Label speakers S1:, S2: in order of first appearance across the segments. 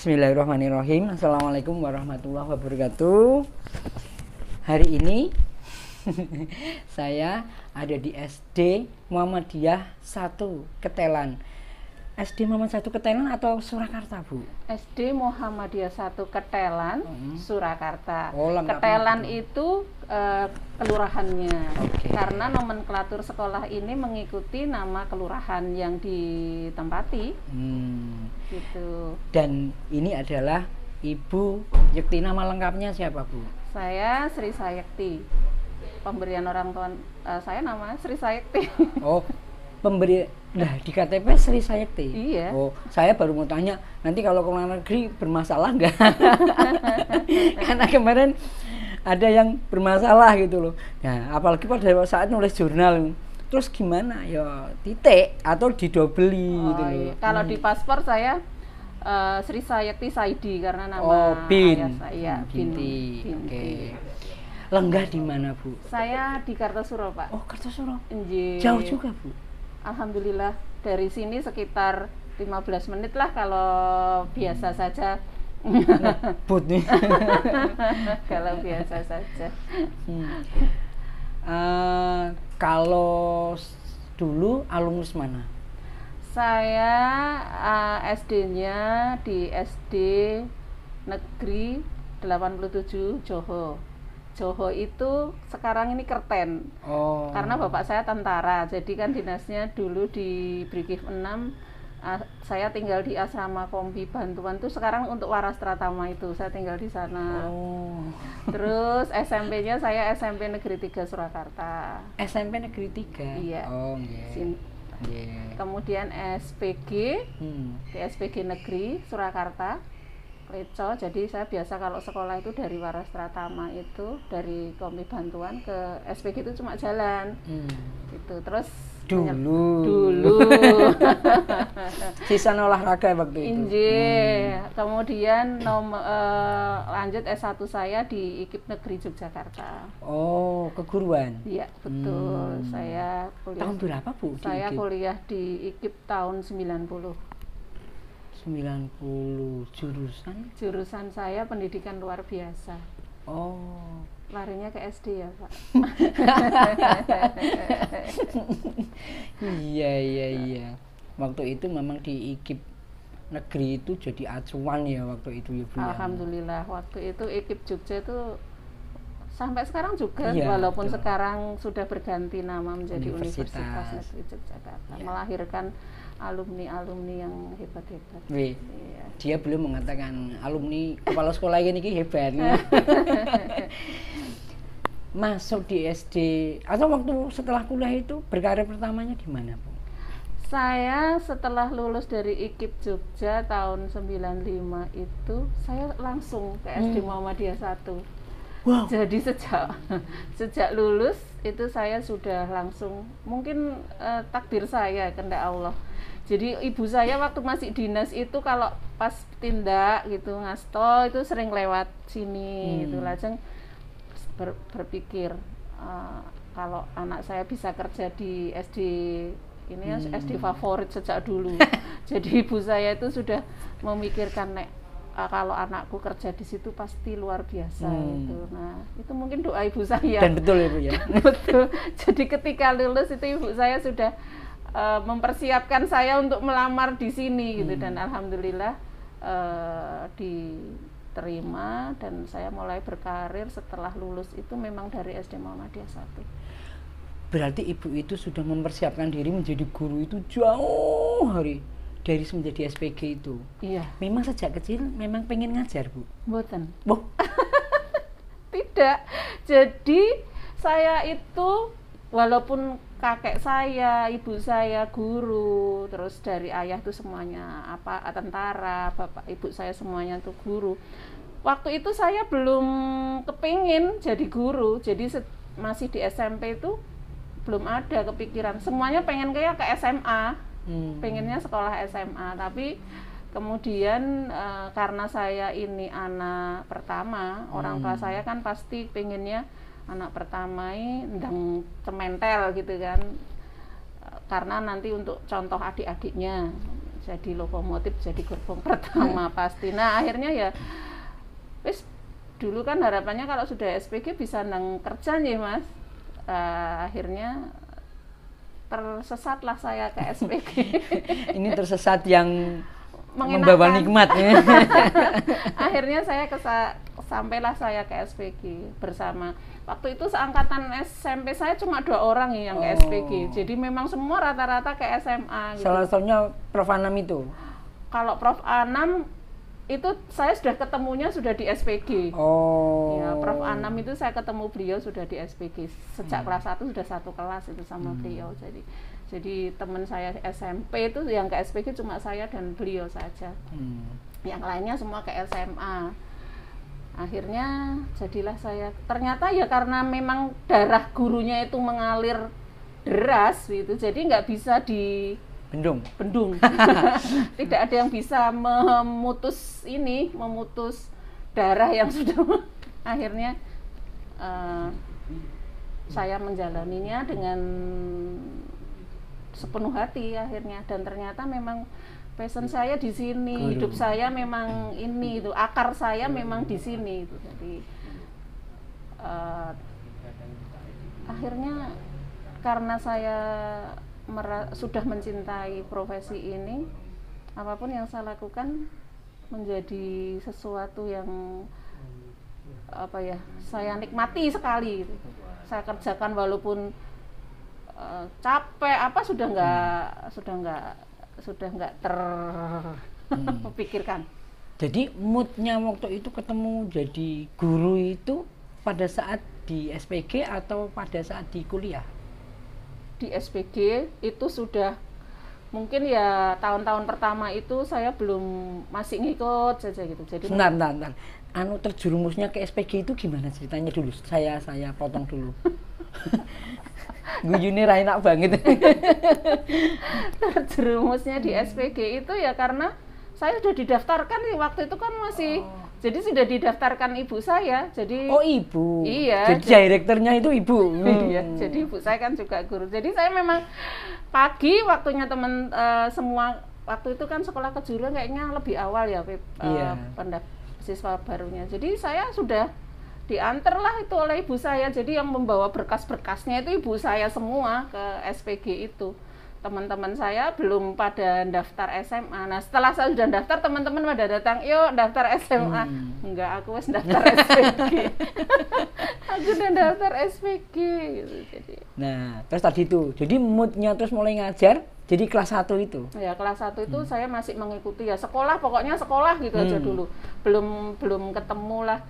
S1: Bismillahirrahmanirrahim. Assalamualaikum warahmatullahi wabarakatuh. Hari ini saya ada di SD Muhammadiyah 1 Ketelan. SD Muhammadiyah 1 Ketelan atau Surakarta, Bu?
S2: SD Muhammadiyah 1 Ketelan, Surakarta.
S1: Oh,
S2: Ketelan itu kelurahannya.
S1: Oke.
S2: Karena nomenklatur sekolah ini mengikuti nama kelurahan yang ditempati. Gitu.
S1: Dan ini adalah Ibu Yekti. Nama lengkapnya siapa, Bu?
S2: Saya Sri Sayekti. Pemberian orang tua saya namanya Sri Sayekti.
S1: Oh, pemberi. Nah, di KTP Sri Sayekti.
S2: Iya.
S1: Oh, saya baru mau tanya, nanti kalau ke luar negeri bermasalah nggak? Karena kemarin ada yang bermasalah gitu loh. Nah, apalagi pada saat nulis jurnal, terus gimana? Ya titik atau didobeli gitu loh.
S2: Iya. Kalau di paspor saya Sri Sayekti Saidi karena nama
S1: Bin.
S2: ayah saya.
S1: Binti. Oke. Lenggah di mana, Bu?
S2: Saya di Kartosuro, Pak.
S1: Oh, Kartosuro.
S2: Nggih.
S1: Jauh juga, Bu.
S2: Alhamdulillah dari sini sekitar 15 menit lah kalau biasa saja.
S1: Ngebut nih.
S2: Kalau biasa saja.
S1: Kalau dulu alumnus mana?
S2: Saya SD-nya di SD Negeri 87 Joho. Joho itu sekarang ini Kerten.
S1: Oh.
S2: Karena bapak saya tentara, jadi kan dinasnya dulu di Brigif 6. Saya tinggal di asrama Kompi Bantuan tuh sekarang untuk Waras Tratama itu. Saya tinggal di sana.
S1: Oh.
S2: Terus SMP-nya saya SMP Negeri 3 Surakarta.
S1: SMP Negeri 3.
S2: Iya.
S1: Oh, nggih. Yeah.
S2: Kemudian SPG di SPG Negeri Surakarta. Leco, jadi saya biasa kalau sekolah itu dari Waras Tratama itu dari Kompi Bantuan ke SPG itu cuma jalan gitu. Terus dulu
S1: sisa olahraga waktu itu.
S2: Kemudian lanjut S1 saya di IKIP Negeri Yogyakarta.
S1: Oh, keguruan.
S2: Iya, betul. Saya kuliah.
S1: Tahun berapa, Bu?
S2: Saya kuliah di IKIP tahun 90.
S1: 90.
S2: Jurusan saya pendidikan luar biasa.
S1: Oh,
S2: Larinya ke SD ya, Pak.
S1: Iya. Waktu itu memang di IKIP negeri itu jadi acuan ya waktu itu ya, Bu.
S2: Alhamdulillah waktu itu IKIP Jogja itu sampai sekarang juga,
S1: iya,
S2: walaupun
S1: betul.
S2: Sekarang sudah berganti nama menjadi Universitas Negeri Yogyakarta,
S1: iya.
S2: Melahirkan alumni-alumni yang hebat-hebat.
S1: Wih,
S2: iya.
S1: Dia belum mengatakan alumni kepala sekolah ini hebat. Masuk di SD atau waktu setelah kuliah itu berkarir pertamanya di mana, Bu?
S2: Saya setelah lulus dari IKIP Jogja tahun 95 itu saya langsung ke SD Muhammadiyah 1.
S1: Wow.
S2: Jadi sejak lulus itu saya sudah langsung, mungkin takdir saya, kehendak Allah. Jadi ibu saya waktu masih dinas itu kalau pas tindak gitu ngasto itu sering lewat sini gitu, langsung berpikir kalau anak saya bisa kerja di SD ini SD favorit sejak dulu. Jadi ibu saya itu sudah memikirkan kalau anakku kerja di situ pasti luar biasa gitu. Nah, itu mungkin doa ibu saya.
S1: Dan betul ya, Bu ya.
S2: Betul. Jadi ketika lulus itu ibu saya sudah mempersiapkan saya untuk melamar di sini gitu, dan alhamdulillah diterima dan saya mulai berkarir setelah lulus itu memang dari SD Muhammadiyah 1.
S1: Berarti ibu itu sudah mempersiapkan diri menjadi guru itu jauh hari dari menjadi SPG itu.
S2: Iya.
S1: Memang sejak kecil memang pengen ngajar, Bu?
S2: Mboten.
S1: Oh.
S2: Tidak. Jadi saya itu walaupun kakek saya, ibu saya guru, terus dari ayah tuh semuanya tentara, bapak ibu saya semuanya tuh guru. Waktu itu saya belum kepingin jadi guru, jadi masih di SMP itu belum ada kepikiran. Semuanya pengen kayak ke SMA, pengennya sekolah SMA, tapi kemudian karena saya ini anak pertama, orang tua saya kan pasti pengennya anak pertama ini ndang cementel gitu kan, karena nanti untuk contoh adik-adiknya. jadi lokomotif, jadi gerbong pertama pasti. Nah akhirnya ya wis, dulu kan harapannya kalau sudah SPG bisa nang kerja nih Mas. Akhirnya tersesatlah saya ke SPG.
S1: Ini tersesat yang
S2: Mengenakan.
S1: membawa nikmat.
S2: Akhirnya saya sampailah saya ke SPG bersama. Waktu itu seangkatan SMP saya cuma 2 orang yang ke SPG. Jadi memang semua rata-rata ke SMA gitu.
S1: Salah satunya Prof Anam itu.
S2: Kalau Prof Anam itu saya sudah ketemunya sudah di SPG. Ya, Prof Anam itu saya ketemu beliau sudah di SPG. Sejak kelas 1 sudah satu kelas itu sama beliau. Jadi teman saya SMP itu yang ke SPG cuma saya dan beliau saja. Yang lainnya semua ke SMA. Akhirnya jadilah saya, ternyata ya karena memang darah gurunya itu mengalir deras gitu, jadi nggak bisa dibendung. Tidak ada yang bisa memutus darah yang sudah. Akhirnya saya menjalaninya dengan sepenuh hati akhirnya, dan ternyata memang passion saya di sini, hidup saya memang ini itu, akar saya memang di sini itu. Jadi akhirnya karena saya sudah mencintai profesi ini, apapun yang saya lakukan menjadi sesuatu yang saya nikmati sekali. Saya kerjakan walaupun capek sudah nggak terpikirkan.
S1: Jadi moodnya waktu itu ketemu jadi guru itu pada saat di SPG atau pada saat di kuliah?
S2: Di SPG itu sudah mungkin ya tahun-tahun pertama itu saya masih ngikut saja gitu. Jadi
S1: Bentar. Terjerumusnya ke SPG itu gimana ceritanya dulu? Saya potong dulu. Guyune ra enak banget.
S2: Terjerumusnya di SPG itu ya karena saya sudah didaftarkan waktu itu kan masih, jadi sudah didaftarkan ibu saya. Jadi
S1: ibu.
S2: Iya.
S1: Jadi direkturnya itu ibu.
S2: Iya. Jadi ibu saya kan juga guru. Jadi saya memang pagi waktunya teman semua, waktu itu kan sekolah kejuruan kayaknya lebih awal ya siswa barunya. Jadi saya sudah diantarlah itu oleh ibu saya, jadi yang membawa berkas-berkasnya itu ibu saya semua ke SPG itu. Teman-teman saya belum pada daftar SMA. Nah setelah saya sudah daftar, teman-teman pada datang, yuk daftar SMA. Enggak, aku wes daftar SPG. Aku udah daftar SPG gitu. Jadi.
S1: Nah terus tadi itu, jadi moodnya terus mulai ngajar. Jadi kelas 1 itu?
S2: Ya kelas 1 itu saya masih mengikuti ya sekolah, pokoknya sekolah gitu aja dulu. Belum ketemu lah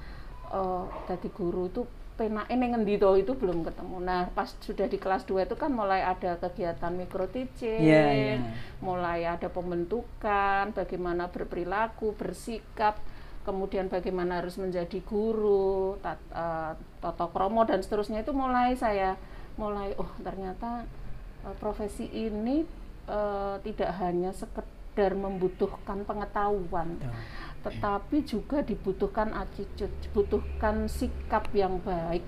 S2: jadi guru itu penake ning ngendi to, itu belum ketemu. Nah, pas sudah di kelas 2 itu kan mulai ada kegiatan micro teaching, mulai ada pembentukan, bagaimana berperilaku, bersikap, kemudian bagaimana harus menjadi guru, tata krama dan seterusnya. Itu saya mulai ternyata profesi ini tidak hanya sekedar membutuhkan pengetahuan, tetapi juga dibutuhkan attitude, dibutuhkan sikap yang baik.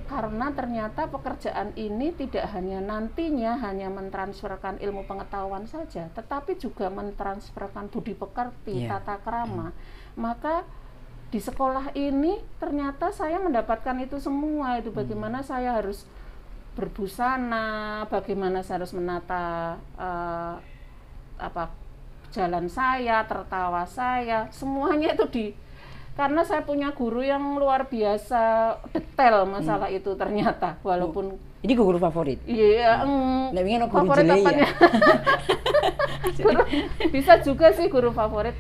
S2: Karena ternyata pekerjaan ini tidak hanya nantinya hanya mentransferkan ilmu pengetahuan saja, tetapi juga mentransferkan budi pekerti, tata krama. Maka di sekolah ini ternyata saya mendapatkan itu semua, itu bagaimana saya harus berbusana, bagaimana saya harus menata jalan saya, tertawa saya, semuanya itu karena saya punya guru yang luar biasa detail masalah itu ternyata, walaupun
S1: ini guru favorit.
S2: Iya,
S1: guru jelek ya.
S2: Bisa juga sih guru favorit.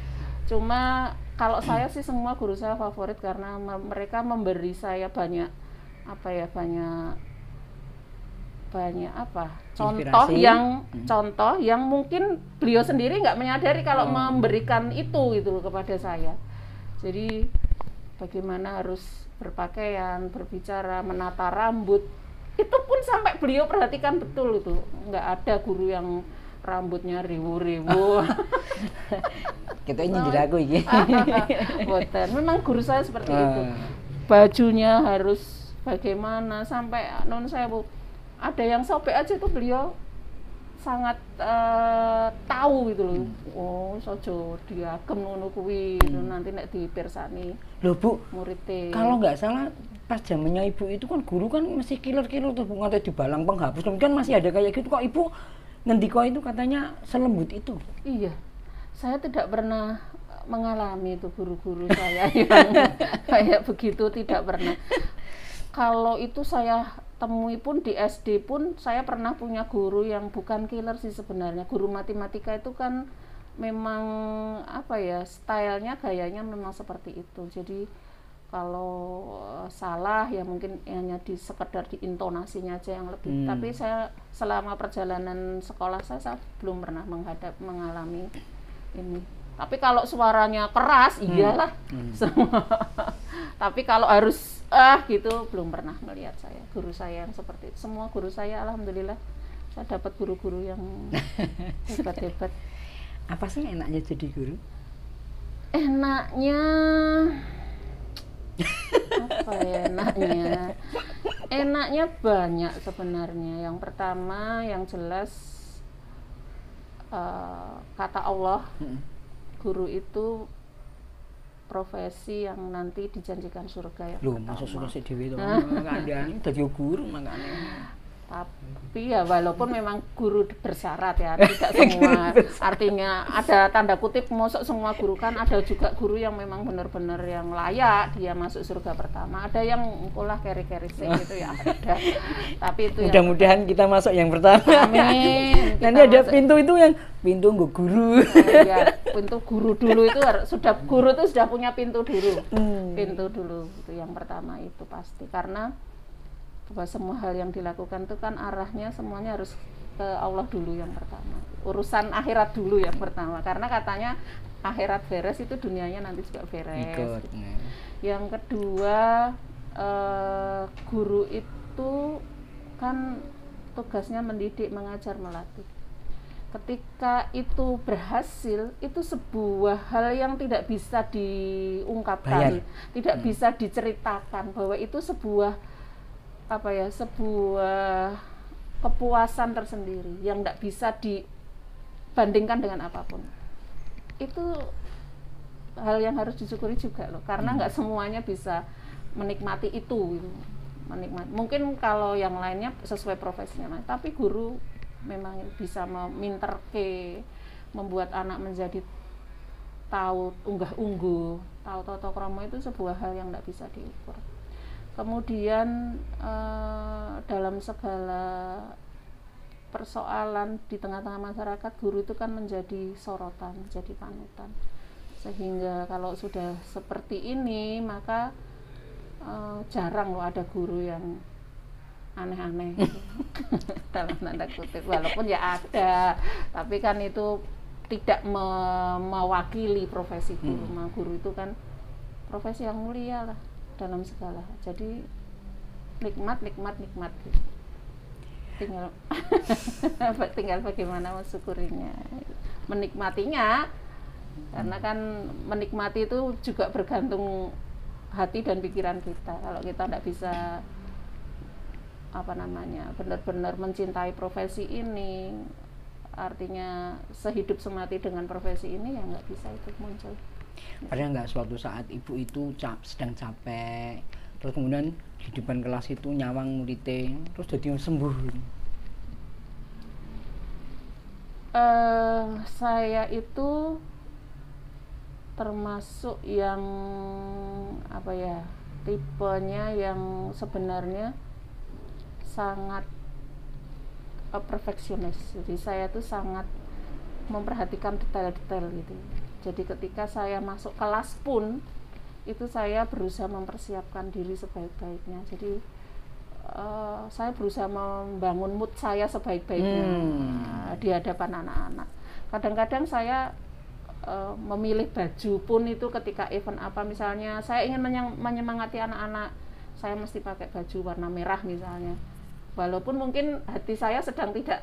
S2: Cuma kalau saya sih semua guru saya favorit karena mereka memberi saya banyak contoh yang mungkin beliau sendiri nggak menyadari kalau memberikan itu gitu kepada saya. Jadi bagaimana harus berpakaian, berbicara, menata rambut, itu pun sampai beliau perhatikan betul itu. Nggak ada guru yang rambutnya riwu-riwu.
S1: Kita nyindir aku iki.
S2: Boten. Memang guru saya seperti itu. Bajunya harus bagaimana sampai non saya ada yang sobek aja tuh beliau sangat tahu gitu loh. Oh, sojo diagem ngono kuwi nanti nek dipirsani.
S1: Loh Bu,
S2: muridé.
S1: Kalau nggak salah pas zamannya Ibu itu kan guru kan masih killer-killer tuh, nganti dibalang penghapus. Kan masih ada kayak gitu kok Ibu ngendiko itu katanya selembut itu.
S2: Iya. Saya tidak pernah mengalami itu guru-guru saya yang kayak begitu, tidak pernah. Kalau itu saya temui pun di SD pun saya pernah punya guru yang bukan killer sih sebenarnya. Guru matematika itu kan memang apa ya, stylenya, gayanya memang seperti itu. Jadi kalau salah ya mungkin hanya sekedar di intonasinya aja yang lebih. Tapi saya selama perjalanan sekolah saya belum pernah mengalami ini. Tapi kalau suaranya keras, iyalah semua. Tapi kalau harus gitu belum pernah melihat saya. Guru saya yang seperti itu. Semua guru saya alhamdulillah saya dapat guru-guru yang hebat-hebat.
S1: Apa sih enaknya jadi guru?
S2: Enaknya apa ya enaknya? Enaknya banyak sebenarnya. Yang pertama yang jelas kata Allah, guru itu profesi yang nanti dijanjikan surga ya.
S1: Loh, masuk surga sih dewe to. Kandhane dadi guru makane.
S2: Tapi ya walaupun memang guru bersyarat ya, tidak semua. Artinya ada tanda kutip, mosok semua guru, kan ada juga guru yang memang benar-benar yang layak dia masuk surga pertama. Ada yang kulah keri-keri gitu ya ada. Tapi itu
S1: mudah-mudahan kita masuk yang pertama.
S2: Amin.
S1: Nanti ada pintu itu yang pintu nggo guru.
S2: Ya, pintu guru dulu itu guru itu sudah punya pintu dulu. Pintu dulu itu yang pertama itu pasti, karena bahwa semua hal yang dilakukan itu kan arahnya semuanya harus ke Allah dulu yang pertama. Urusan akhirat dulu yang pertama, karena katanya akhirat beres itu dunianya nanti juga beres. Ikut. Yang kedua, guru itu kan tugasnya mendidik, mengajar, melatih. Ketika itu berhasil, itu sebuah hal yang tidak bisa diungkapkan, tidak bisa diceritakan, bahwa itu sebuah kepuasan tersendiri yang tidak bisa dibandingkan dengan apapun. Itu hal yang harus disyukuri juga loh, karena nggak semuanya bisa menikmati itu. Mungkin kalau yang lainnya sesuai profesinya, tapi guru memang bisa membuat anak menjadi tahu unggah-ungguh, tahu tata krama, itu sebuah hal yang tidak bisa diukur. Kemudian dalam segala persoalan di tengah-tengah masyarakat, guru itu kan menjadi sorotan, menjadi panutan. Sehingga kalau sudah seperti ini, maka jarang loh ada guru yang aneh-aneh gitu. Dalam tanda kutip, walaupun ya ada, tapi kan itu tidak mewakili profesi guru. Guru itu kan profesi yang mulia lah dalam segala. Jadi nikmat gitu. Tinggal bagaimana mensyukurinya, menikmatinya, karena kan menikmati itu juga bergantung hati dan pikiran kita. Kalau kita tidak bisa benar-benar mencintai profesi ini, artinya sehidup semati dengan profesi ini, ya nggak bisa itu muncul.
S1: Pernah nggak suatu saat ibu itu sedang capek, terus kemudian di depan kelas itu nyawang muridnya, terus jadi sembuh?
S2: Saya itu termasuk yang tipenya yang sebenarnya sangat perfeksionis. Jadi saya tuh sangat memperhatikan detail-detail gitu. Jadi ketika saya masuk kelas pun itu saya berusaha mempersiapkan diri sebaik-baiknya. Jadi saya berusaha membangun mood saya sebaik-baiknya di hadapan anak-anak. Kadang-kadang saya memilih baju pun itu ketika event apa, misalnya saya ingin menyemangati anak-anak, saya mesti pakai baju warna merah misalnya. Walaupun mungkin hati saya sedang tidak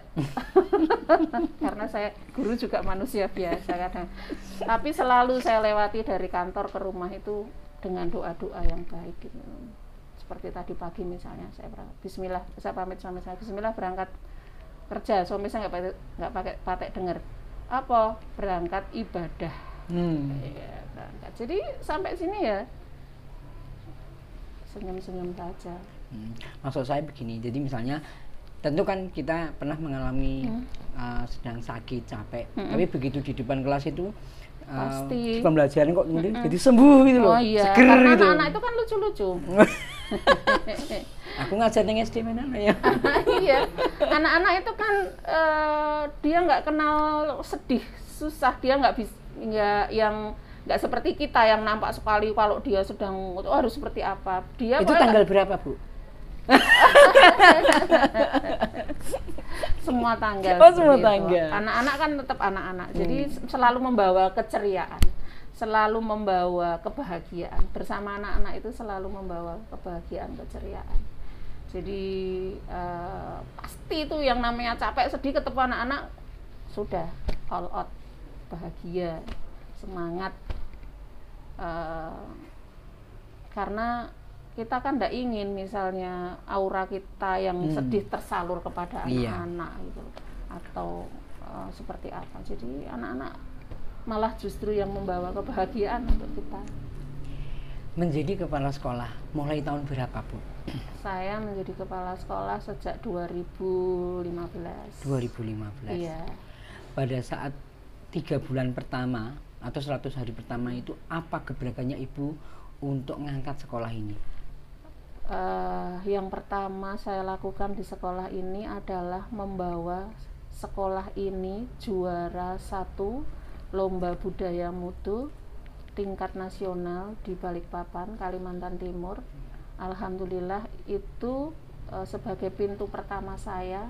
S2: karena saya guru juga manusia biasa kadang, tapi selalu saya lewati dari kantor ke rumah itu dengan doa-doa yang baik gitu. Seperti tadi pagi misalnya saya Bismillah, saya pamit sama saya, Bismillah berangkat kerja, suami saya nggak pakai dengar apa, berangkat ibadah. Ya, berangkat. Jadi sampai sini ya senyum-senyum saja.
S1: Maksud saya begini, jadi misalnya tentu kan kita pernah mengalami sedang sakit, capek, tapi begitu di depan kelas itu
S2: pasti
S1: pembelajaran kok kemudian jadi sembuh gitu loh,
S2: oh iya,
S1: seger
S2: karena
S1: gitu.
S2: anak-anak itu kan lucu-lucu.
S1: Aku ngajar di SD mana ya?
S2: Iya, anak-anak itu kan dia nggak kenal sedih, susah, dia nggak seperti kita yang nampak sekali kalau dia sedang harus seperti apa. Dia
S1: itu tanggal berapa, Bu?
S2: Semua tanggal.
S1: Oh, semua tanggal.
S2: Anak-anak kan tetap anak-anak. Jadi selalu membawa keceriaan, selalu membawa kebahagiaan. Bersama anak-anak itu selalu membawa kebahagiaan, keceriaan. Jadi pasti itu yang namanya capek, sedih, ketemu anak-anak sudah all out, bahagia, semangat. Karena kita kan tidak ingin misalnya aura kita yang sedih tersalur kepada anak-anak gitu, atau seperti apa. Jadi anak-anak malah justru yang membawa kebahagiaan untuk kita.
S1: Menjadi kepala sekolah mulai tahun berapa, Bu?
S2: Saya menjadi kepala sekolah sejak 2015.
S1: 2015.
S2: Iya.
S1: Pada saat 3 bulan pertama atau 100 hari pertama itu apa gebrakannya Ibu untuk mengangkat sekolah ini?
S2: Yang pertama saya lakukan di sekolah ini adalah membawa sekolah ini juara 1 lomba budaya mutu tingkat nasional di Balikpapan, Kalimantan Timur. Alhamdulillah itu sebagai pintu pertama saya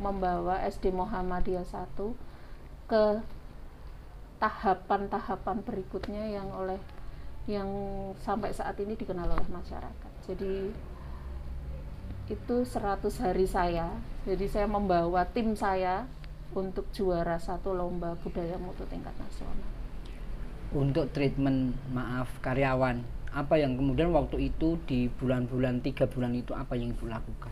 S2: membawa SD Muhammadiyah 1 ke tahapan-tahapan berikutnya yang sampai saat ini dikenal oleh masyarakat. Jadi itu 100 hari saya. Jadi saya membawa tim saya untuk juara 1 lomba budaya mutu tingkat nasional.
S1: Untuk treatment karyawan, apa yang kemudian waktu itu di bulan-bulan 3 bulan itu apa yang Ibu lakukan?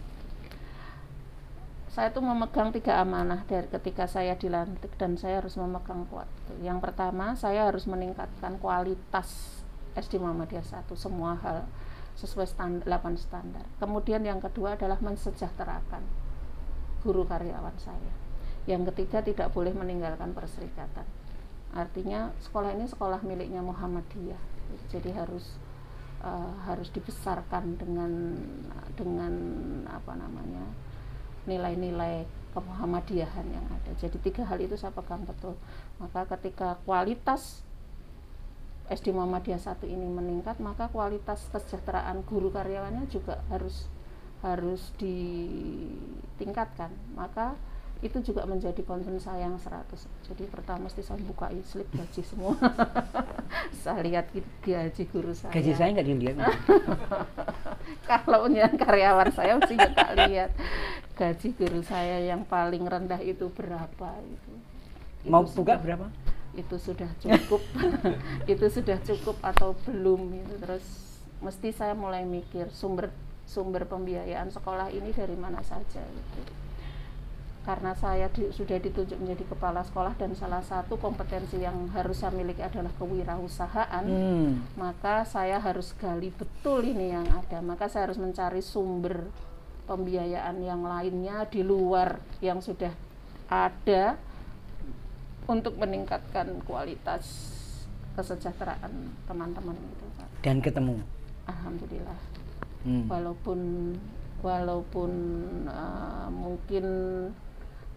S2: Saya tuh memegang 3 amanah dari ketika saya dilantik dan saya harus memegang kuat. Yang pertama, saya harus meningkatkan kualitas SD Muhammadiyah 1, semua hal sesuai 8 standar. Kemudian yang kedua adalah mensejahterakan guru karyawan saya. Yang ketiga, tidak boleh meninggalkan perserikatan. Artinya sekolah ini sekolah miliknya Muhammadiyah. Jadi harus dibesarkan dengan apa namanya, nilai-nilai kemuhammadiyahan yang ada. Jadi 3 hal itu saya pegang betul. Maka ketika kualitas SD Muhammadiyah 1 ini meningkat, maka kualitas kesejahteraan guru karyawannya juga harus ditingkatkan. Maka itu juga menjadi concern saya yang 100. Jadi pertama mesti saya buka slip gaji semua. Saya lihat gaji guru saya.
S1: Gaji saya nggak dilihat.
S2: Kalau yang karyawan saya mesti tak lihat gaji guru saya yang paling rendah itu berapa itu.
S1: Mau buka berapa?
S2: Itu sudah cukup. Itu sudah cukup atau belum itu. Terus mesti saya mulai mikir sumber pembiayaan sekolah ini dari mana saja gitu. Karena saya sudah ditunjuk menjadi kepala sekolah dan salah satu kompetensi yang harus saya miliki adalah kewirausahaan, maka saya harus gali betul ini yang ada. Maka saya harus mencari sumber pembiayaan yang lainnya di luar yang sudah ada untuk meningkatkan kualitas kesejahteraan teman-teman itu.
S1: Dan ketemu?
S2: Alhamdulillah. Walaupun mungkin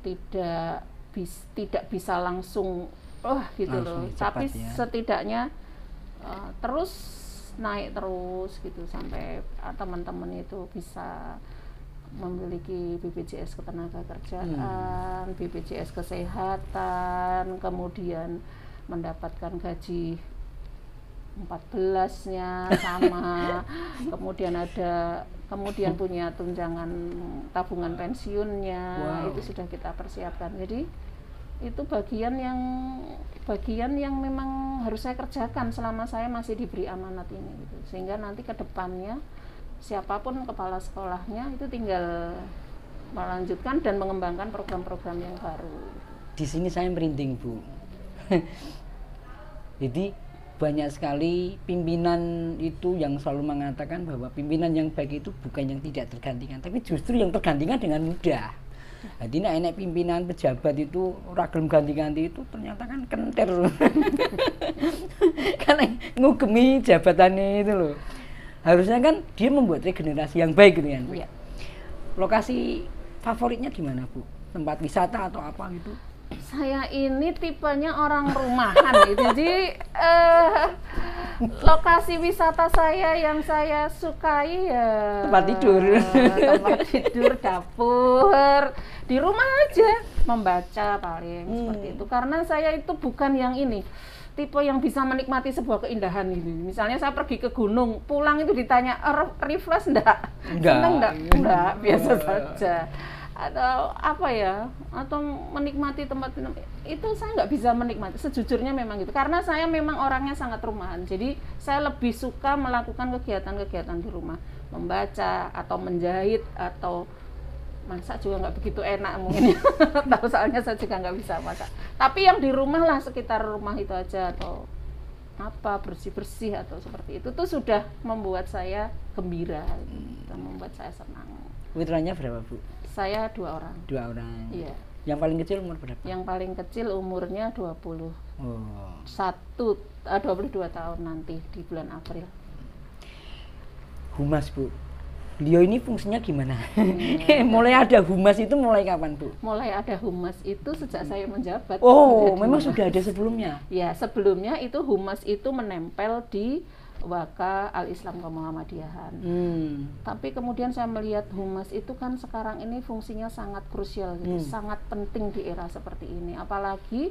S2: tidak bisa langsung gitu loh, tapi ya. Setidaknya terus naik terus gitu sampai teman-teman itu bisa memiliki BPJS ketenagakerjaan, BPJS kesehatan, kemudian mendapatkan gaji 14-nya sama, kemudian punya tunjangan tabungan pensiunnya. Wow. Itu sudah kita persiapkan. Jadi itu bagian yang memang harus saya kerjakan selama saya masih diberi amanat ini gitu. Sehingga nanti ke depannya siapapun kepala sekolahnya itu tinggal melanjutkan dan mengembangkan program-program yang baru.
S1: Di sini saya merinding, Bu. Jadi banyak sekali pimpinan itu yang selalu mengatakan bahwa pimpinan yang baik itu bukan yang tidak tergantikan, tapi justru yang tergantikan dengan mudah. Jadi enak pimpinan pejabat itu ragam ganti-ganti itu ternyata kan kentir. Karena ngugemi jabatannya itu loh. Harusnya kan dia membuat regenerasi yang baik gitu kan.
S2: Iya.
S1: Lokasi favoritnya di mana, Bu? Tempat wisata atau apa gitu?
S2: Saya ini tipenya orang rumahan gitu. Jadi lokasi wisata saya yang saya sukai ya
S1: tempat
S2: tidur, dapur, di rumah aja membaca paling seperti itu. Karena saya itu bukan yang ini tipe yang bisa menikmati sebuah keindahan gitu. Misalnya saya pergi ke gunung, pulang itu ditanya refresh enggak? Seneng enggak? Biasa saja. Atau apa ya, atau menikmati tempat itu saya nggak bisa menikmati, sejujurnya memang gitu, karena saya memang orangnya sangat rumahan. Jadi saya lebih suka melakukan kegiatan-kegiatan di rumah, membaca atau menjahit atau masak juga nggak begitu enak mungkin. Tahu soalnya saya juga nggak bisa masak, tapi yang di rumah lah, sekitar rumah itu aja, atau apa bersih-bersih atau seperti itu tuh sudah membuat saya gembira, dan membuat saya senang.
S1: Putranya berapa, Bu?
S2: Saya 2 orang.
S1: 2 orang.
S2: Iya.
S1: Yang paling kecil umur berapa?
S2: Yang paling kecil umurnya 22 tahun nanti di bulan April.
S1: Humas, Bu. Beliau ini fungsinya gimana? Mulai ada humas itu mulai kapan, Bu?
S2: Mulai ada humas itu sejak saya menjabat.
S1: Oh, memang sudah ada sebelumnya?
S2: Ya, sebelumnya itu humas itu menempel di Waka Al-Islam Kemuhammadiyahan. Tapi kemudian saya melihat humas itu kan sekarang ini fungsinya sangat krusial gitu, sangat penting di era seperti ini. Apalagi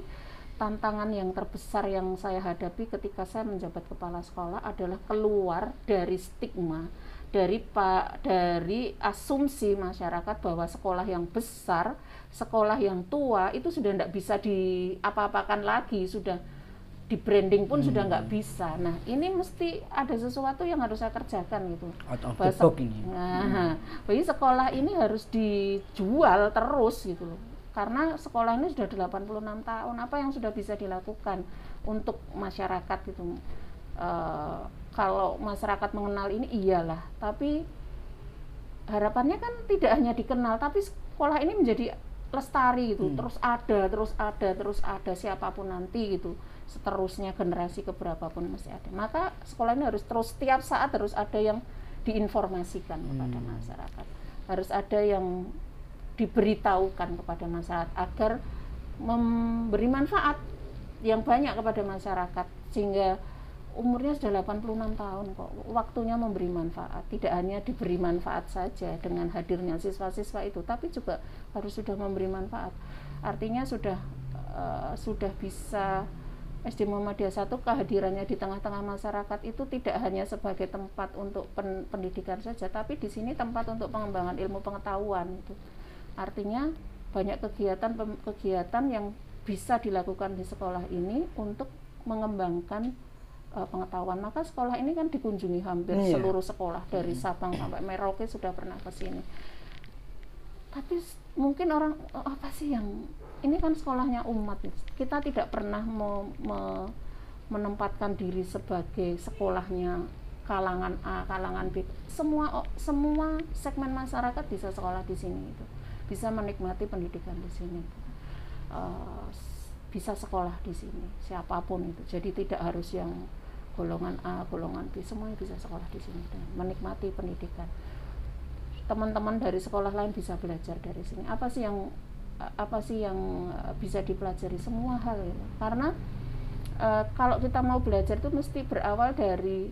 S2: tantangan yang terbesar yang saya hadapi ketika saya menjabat kepala sekolah adalah keluar dari stigma, dari asumsi masyarakat bahwa sekolah yang besar, sekolah yang tua itu sudah tidak bisa diapa-apakan lagi, sudah di branding pun sudah nggak bisa. Nah, ini mesti ada sesuatu yang harus saya kerjakan gitu. Bagi sekolah ini harus dijual terus gitu loh. Karena sekolah ini sudah 86 tahun, apa yang sudah bisa dilakukan untuk masyarakat gitu. Kalau masyarakat mengenal ini iyalah, tapi harapannya kan tidak hanya dikenal, tapi sekolah ini menjadi lestari gitu, terus ada siapapun nanti gitu, seterusnya generasi keberapapun masih ada. Maka sekolah ini harus terus, setiap saat harus ada yang diinformasikan kepada masyarakat, harus ada yang diberitahukan kepada masyarakat agar memberi manfaat yang banyak kepada masyarakat, sehingga umurnya sudah 86 tahun kok, waktunya memberi manfaat, tidak hanya diberi manfaat saja dengan hadirnya siswa-siswa itu, tapi juga harus sudah memberi manfaat. Artinya sudah bisa SD Muhammadiyah 1 kehadirannya di tengah-tengah masyarakat itu tidak hanya sebagai tempat untuk pendidikan saja, tapi di sini tempat untuk pengembangan ilmu pengetahuan itu. Artinya banyak kegiatan yang bisa dilakukan di sekolah ini untuk mengembangkan pengetahuan. Maka sekolah ini kan dikunjungi hampir seluruh sekolah dari Sabang sampai Merauke sudah pernah ke sini. Tapi mungkin orang apa sih yang ini kan sekolahnya umat, kita tidak pernah menempatkan diri sebagai sekolahnya kalangan A, kalangan B. Semua segmen masyarakat bisa sekolah di sini itu, bisa menikmati pendidikan di sini, bisa sekolah di sini siapapun itu. Jadi tidak harus yang golongan A, golongan B, semuanya bisa sekolah di sini dan menikmati pendidikan. Teman-teman dari sekolah lain bisa belajar dari sini. Apa sih yang bisa dipelajari? Semua hal gitu. Karena kalau kita mau belajar itu mesti berawal dari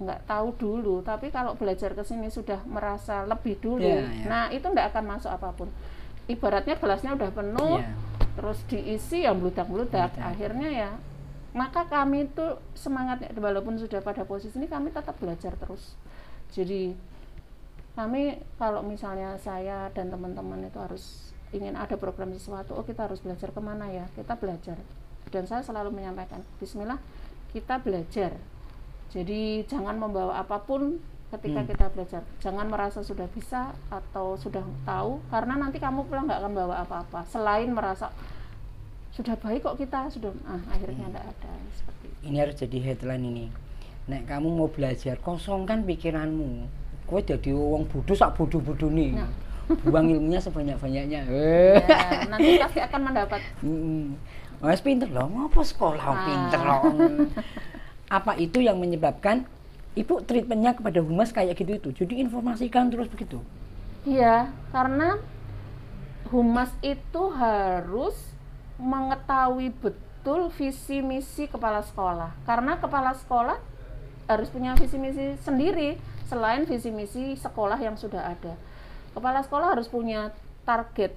S2: nggak tahu dulu, tapi kalau belajar ke sini sudah merasa lebih dulu, nah itu nggak akan masuk apapun. Ibaratnya gelasnya udah penuh, terus diisi yang bludak-bludak, akhirnya ya. Maka kami itu semangatnya, walaupun sudah pada posisi ini, kami tetap belajar terus. Jadi kami kalau misalnya saya dan teman-teman itu harus ingin ada program sesuatu, kita harus belajar kemana ya, kita belajar. Dan saya selalu menyampaikan, bismillah kita belajar. Jadi jangan membawa apapun ketika kita belajar. Jangan merasa sudah bisa atau sudah tahu, karena nanti kamu pulang nggak akan bawa apa-apa selain merasa sudah baik kok kita, sudah akhirnya nggak ada seperti itu.
S1: Ini harus jadi headline ini. Nek kamu mau belajar, kosongkan pikiranmu. Kowe jadi wong bodoh sak bodoh-bodoh nih.
S2: Nah.
S1: Buang ilmunya sebanyak-banyaknya.
S2: Ya, nanti pasti akan mendapat.
S1: Mas pinter loh, ngapa sekolah pinter loh. Apa itu yang menyebabkan Ibu treatmentnya kepada humas kayak gitu itu? Jadi informasikan terus begitu?
S2: Iya, karena humas itu harus mengetahui betul visi misi kepala sekolah. Karena kepala sekolah harus punya visi misi sendiri selain visi misi sekolah yang sudah ada. Kepala sekolah harus punya target,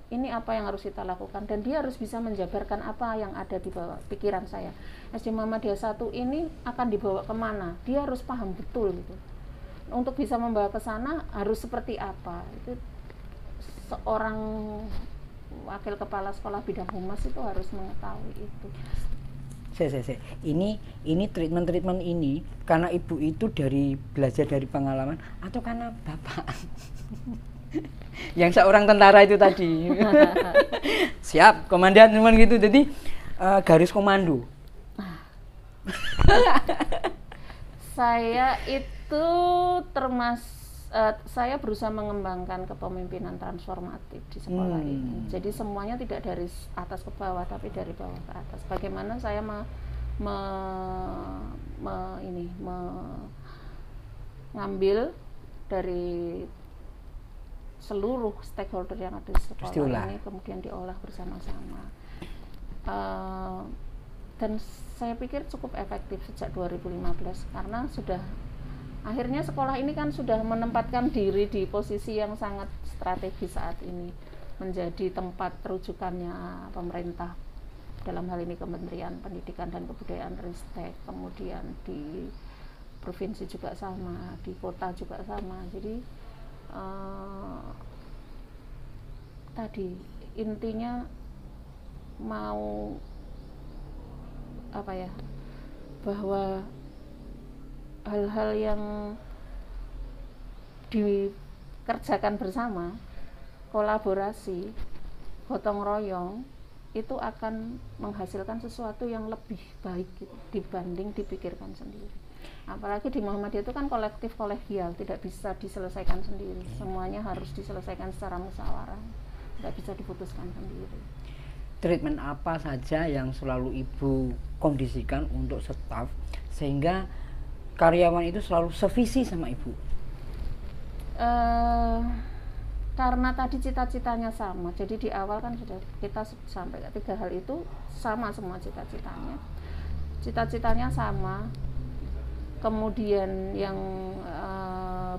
S2: ini apa yang harus kita lakukan, dan dia harus bisa menjabarkan apa yang ada di bawah pikiran saya. SD Muhammadiyah 1 ini akan dibawa kemana, dia harus paham betul gitu. Untuk bisa membawa ke sana harus seperti apa, itu seorang wakil kepala sekolah bidang humas itu harus mengetahui itu.
S1: Ini treatment ini karena Ibu itu dari belajar dari pengalaman atau karena Bapak? Yang seorang tentara itu tadi. Siap, komandan cuman gitu. Jadi garis komando.
S2: Saya itu saya berusaha mengembangkan kepemimpinan transformatif di sekolah ini. Jadi semuanya tidak dari atas ke bawah, tapi dari bawah ke atas. Bagaimana saya mengambil dari seluruh stakeholder yang ada di sekolah ini, kemudian diolah bersama-sama. Dan saya pikir cukup efektif sejak 2015 karena akhirnya sekolah ini kan sudah menempatkan diri di posisi yang sangat strategis saat ini, menjadi tempat rujukannya pemerintah, dalam hal ini Kementerian Pendidikan dan Kebudayaan Ristek, kemudian di provinsi juga sama, di kota juga sama. Jadi tadi intinya mau bahwa hal-hal yang dikerjakan bersama, kolaborasi, gotong royong, itu akan menghasilkan sesuatu yang lebih baik gitu, dibanding dipikirkan sendiri. Apalagi di Muhammadiyah itu kan kolektif kolegial, tidak bisa diselesaikan sendiri, semuanya harus diselesaikan secara musyawarah, tidak bisa diputuskan sendiri.
S1: Treatment apa saja yang selalu Ibu kondisikan untuk staf sehingga karyawan itu selalu sevisi sama Ibu?
S2: Karena tadi cita-citanya sama, jadi di awal kan sudah kita sampai 3 hal itu sama semua cita-citanya. Cita-citanya sama. Kemudian yang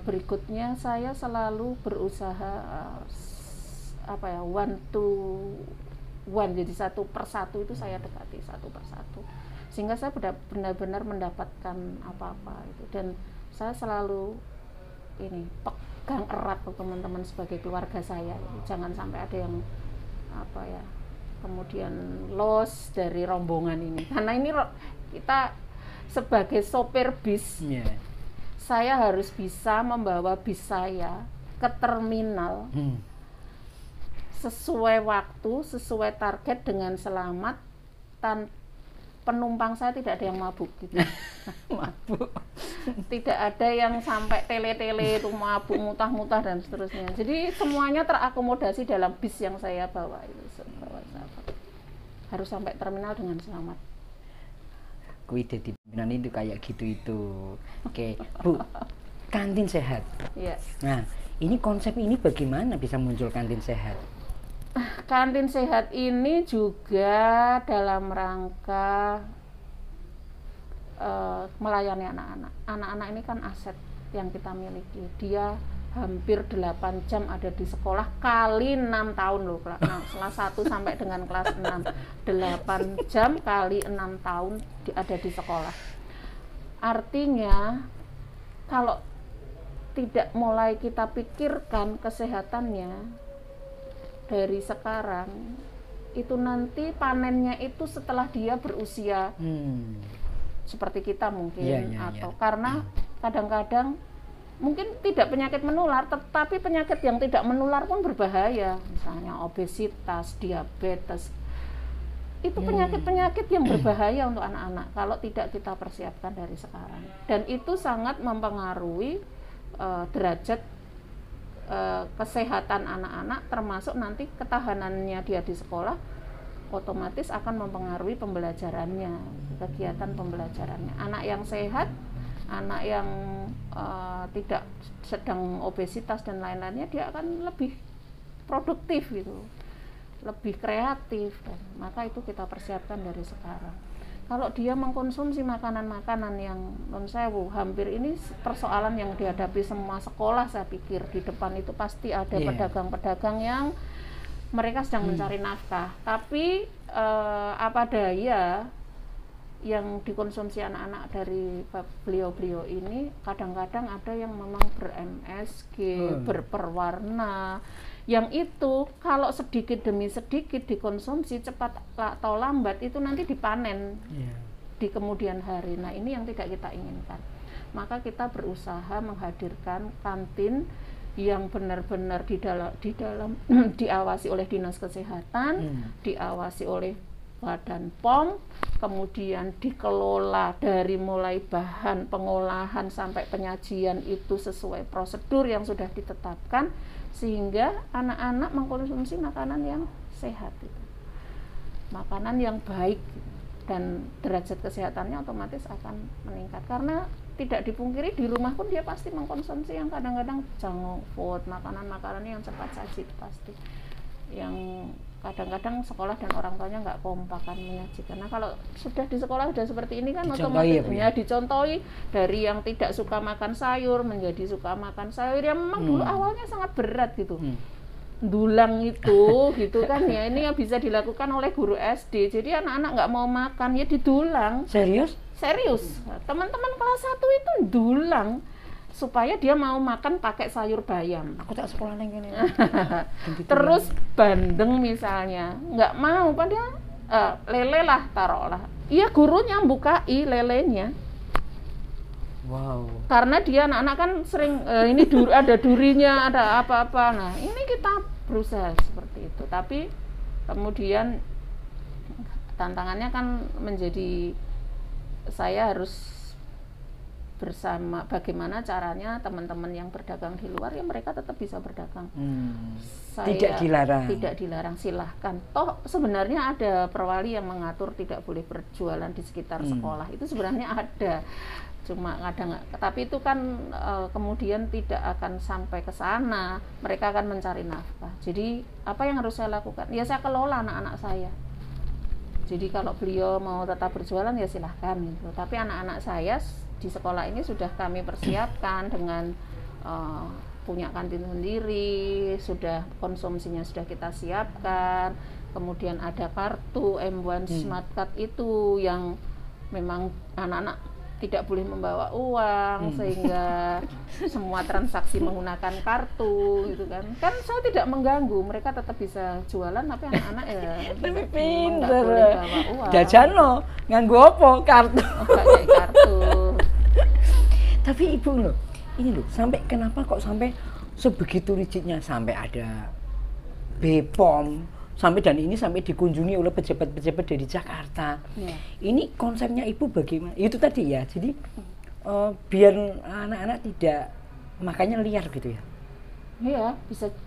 S2: berikutnya saya selalu berusaha one to one, jadi satu persatu itu saya dekati satu persatu, sehingga saya benar-benar mendapatkan apa-apa itu. Dan saya selalu pegang erat ke teman-teman sebagai keluarga saya, jangan sampai ada yang kemudian loss dari rombongan ini, karena ini kita sebagai sopir bis, saya harus bisa membawa bis saya ke terminal sesuai waktu, sesuai target dengan selamat, penumpang saya tidak ada yang mabuk gitu.
S1: Mabuk.
S2: Tidak ada yang sampai tele-tele itu mabuk, mutah-mutah dan seterusnya. Jadi semuanya terakomodasi dalam bis yang saya bawa itu. Harus sampai terminal dengan selamat.
S1: Kui jadi pimpinan itu kayak gitu itu. Oke, Bu. Kantin sehat.
S2: Iya.
S1: Nah, ini konsep ini bagaimana bisa muncul kantin sehat?
S2: Kantin sehat ini juga dalam rangka melayani anak-anak. Anak-anak ini kan aset yang kita miliki. Dia hampir 8 jam ada di sekolah kali 6 tahun loh, kelas 1 sampai dengan kelas 6. 8 jam kali 6 tahun ada di sekolah. Artinya kalau tidak mulai kita pikirkan kesehatannya dari sekarang, itu nanti panennya itu setelah dia berusia seperti kita mungkin, karena kadang-kadang mungkin tidak penyakit menular, tetapi penyakit yang tidak menular pun berbahaya, misalnya obesitas, diabetes. Itu penyakit-penyakit yang berbahaya untuk anak-anak kalau tidak kita persiapkan dari sekarang. Dan itu sangat mempengaruhi derajat kesehatan anak-anak, termasuk nanti ketahanannya dia di sekolah, otomatis akan mempengaruhi pembelajarannya, kegiatan pembelajarannya. Anak yang sehat, anak yang tidak sedang obesitas dan lain-lainnya, dia akan lebih produktif gitu, lebih kreatif. Maka itu kita persiapkan dari sekarang. Kalau dia mengkonsumsi makanan-makanan yang non sewu, hampir ini persoalan yang dihadapi semua sekolah, saya pikir di depan itu pasti ada pedagang-pedagang yang mereka sedang mencari nafkah, tapi apa daya yang dikonsumsi anak-anak dari beliau-beliau ini kadang-kadang ada yang memang ber-MSG, berperwarna, yang itu kalau sedikit demi sedikit dikonsumsi cepat atau lambat itu nanti dipanen di kemudian hari. Nah, ini yang tidak kita inginkan. Maka kita berusaha menghadirkan kantin yang benar-benar di dalam diawasi oleh dinas kesehatan, diawasi oleh Badan POM, kemudian dikelola dari mulai bahan pengolahan sampai penyajian itu sesuai prosedur yang sudah ditetapkan, sehingga anak-anak mengkonsumsi makanan yang sehat itu, makanan yang baik, dan derajat kesehatannya otomatis akan meningkat. Karena tidak dipungkiri di rumah pun dia pasti mengkonsumsi yang kadang-kadang junk food, makanan-makanan yang cepat saji pasti, yang kadang-kadang sekolah dan orang tuanya nggak kompak kan menyajikan. Nah, kalau sudah di sekolah sudah seperti ini kan otomatis dicontohi dari yang tidak suka makan sayur menjadi suka makan sayur, yang memang dulu awalnya sangat berat gitu. Dulang itu gitu kan ya, ini yang bisa dilakukan oleh guru SD. Jadi anak-anak nggak mau makan ya didulang.
S1: Serius?
S2: Serius. Teman-teman kelas 1 itu dulang supaya dia mau makan pakai sayur bayam.
S1: Aku tak sekolah neng ini.
S2: Terus bandeng misalnya, nggak mau, padahal lele lah taruhlah. Iya, gurunya bukai lelenya.
S1: Wow.
S2: Karena dia anak-anak kan sering ini ada durinya, ada apa-apa. Nah, ini kita berusaha seperti itu. Tapi kemudian tantangannya kan menjadi saya harus bersama bagaimana caranya teman-teman yang berdagang di luar ya mereka tetap bisa berdagang. Saya tidak dilarang, silahkan. Toh sebenarnya ada perwali yang mengatur tidak boleh berjualan di sekitar sekolah, itu sebenarnya ada, cuma kadang, tapi itu kan kemudian tidak akan sampai ke sana, mereka akan mencari nafkah. Jadi apa yang harus saya lakukan? Ya saya kelola anak-anak saya. Jadi kalau beliau mau tetap berjualan ya silahkan gitu. Tapi anak-anak saya di sekolah ini sudah kami persiapkan dengan punya kantin sendiri, sudah konsumsinya sudah kita siapkan, kemudian ada kartu M1 Smart Card itu yang memang anak-anak tidak boleh membawa uang, sehingga semua transaksi menggunakan kartu gitu kan. Kan saya tidak mengganggu, mereka tetap bisa jualan, tapi anak-anak ya
S1: tapi pinter
S2: boleh bawa uang.
S1: Jajan lo, nganggo apa? Kartu.
S2: Pakai kartu.
S1: Tapi ibu loh, ini loh, sampai kenapa kok sampai sebegitu rigidnya, sampai ada BPOM, sampai dan ini sampai dikunjungi oleh pejabat-pejabat dari Jakarta. Ini konsepnya ibu bagaimana? Itu tadi ya, jadi biar anak-anak tidak makannya liar gitu ya?
S2: Iya,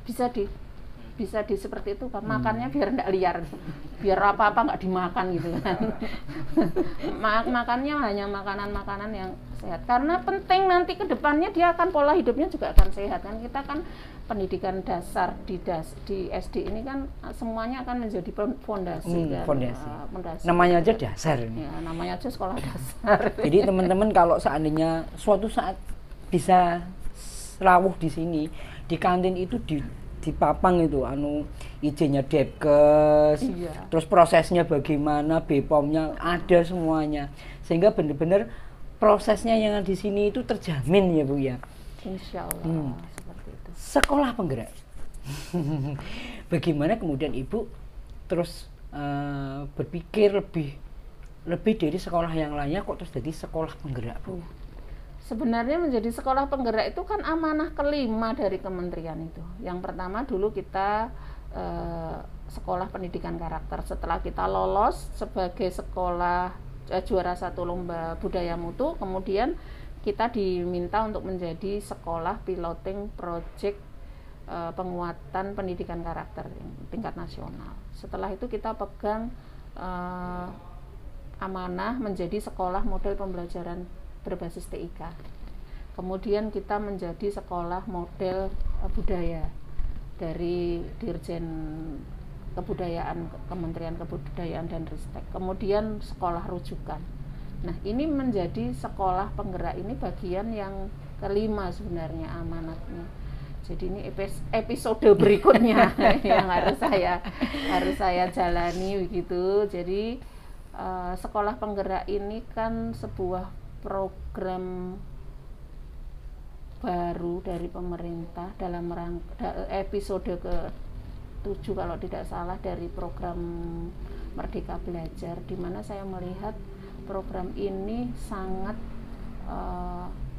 S2: bisa di seperti itu kan, makannya biar enggak liar, biar apa-apa nggak dimakan gitu kan. Makannya hanya makanan-makanan yang sehat, karena penting nanti ke depannya dia akan pola hidupnya juga akan sehat kan. Kita kan pendidikan dasar di SD ini kan semuanya akan menjadi fondasi kan.
S1: Fondasi. Namanya aja dasar.
S2: Ya, namanya aja sekolah dasar.
S1: Jadi teman-teman kalau seandainya suatu saat bisa rawuh di sini, di kantin itu dipapang itu izinnya Depkes, terus prosesnya bagaimana, BPOM-nya ada semuanya, sehingga benar-benar prosesnya yang di sini itu terjamin ya Bu ya.
S2: Insya Allah seperti itu.
S1: Sekolah penggerak. Bagaimana kemudian Ibu terus berpikir lebih dari sekolah yang lainnya kok terus jadi sekolah penggerak Bu?
S2: Sebenarnya menjadi sekolah penggerak itu kan amanah kelima dari kementerian itu. Yang pertama dulu kita sekolah pendidikan karakter. Setelah kita lolos sebagai sekolah juara 1 lomba budaya mutu, kemudian kita diminta untuk menjadi sekolah piloting project penguatan pendidikan karakter tingkat nasional. Setelah itu kita pegang amanah menjadi sekolah model pembelajaran berbasis TIK. Kemudian kita menjadi sekolah model budaya dari Dirjen Kebudayaan, Kementerian Kebudayaan dan Ristek. Kemudian sekolah rujukan. Nah, ini menjadi sekolah penggerak, ini bagian yang kelima sebenarnya amanatnya. Jadi ini episode berikutnya yang harus saya jalani begitu. Jadi sekolah penggerak ini kan sebuah program baru dari pemerintah dalam episode ke-7 kalau tidak salah dari program Merdeka Belajar, di mana saya melihat program ini sangat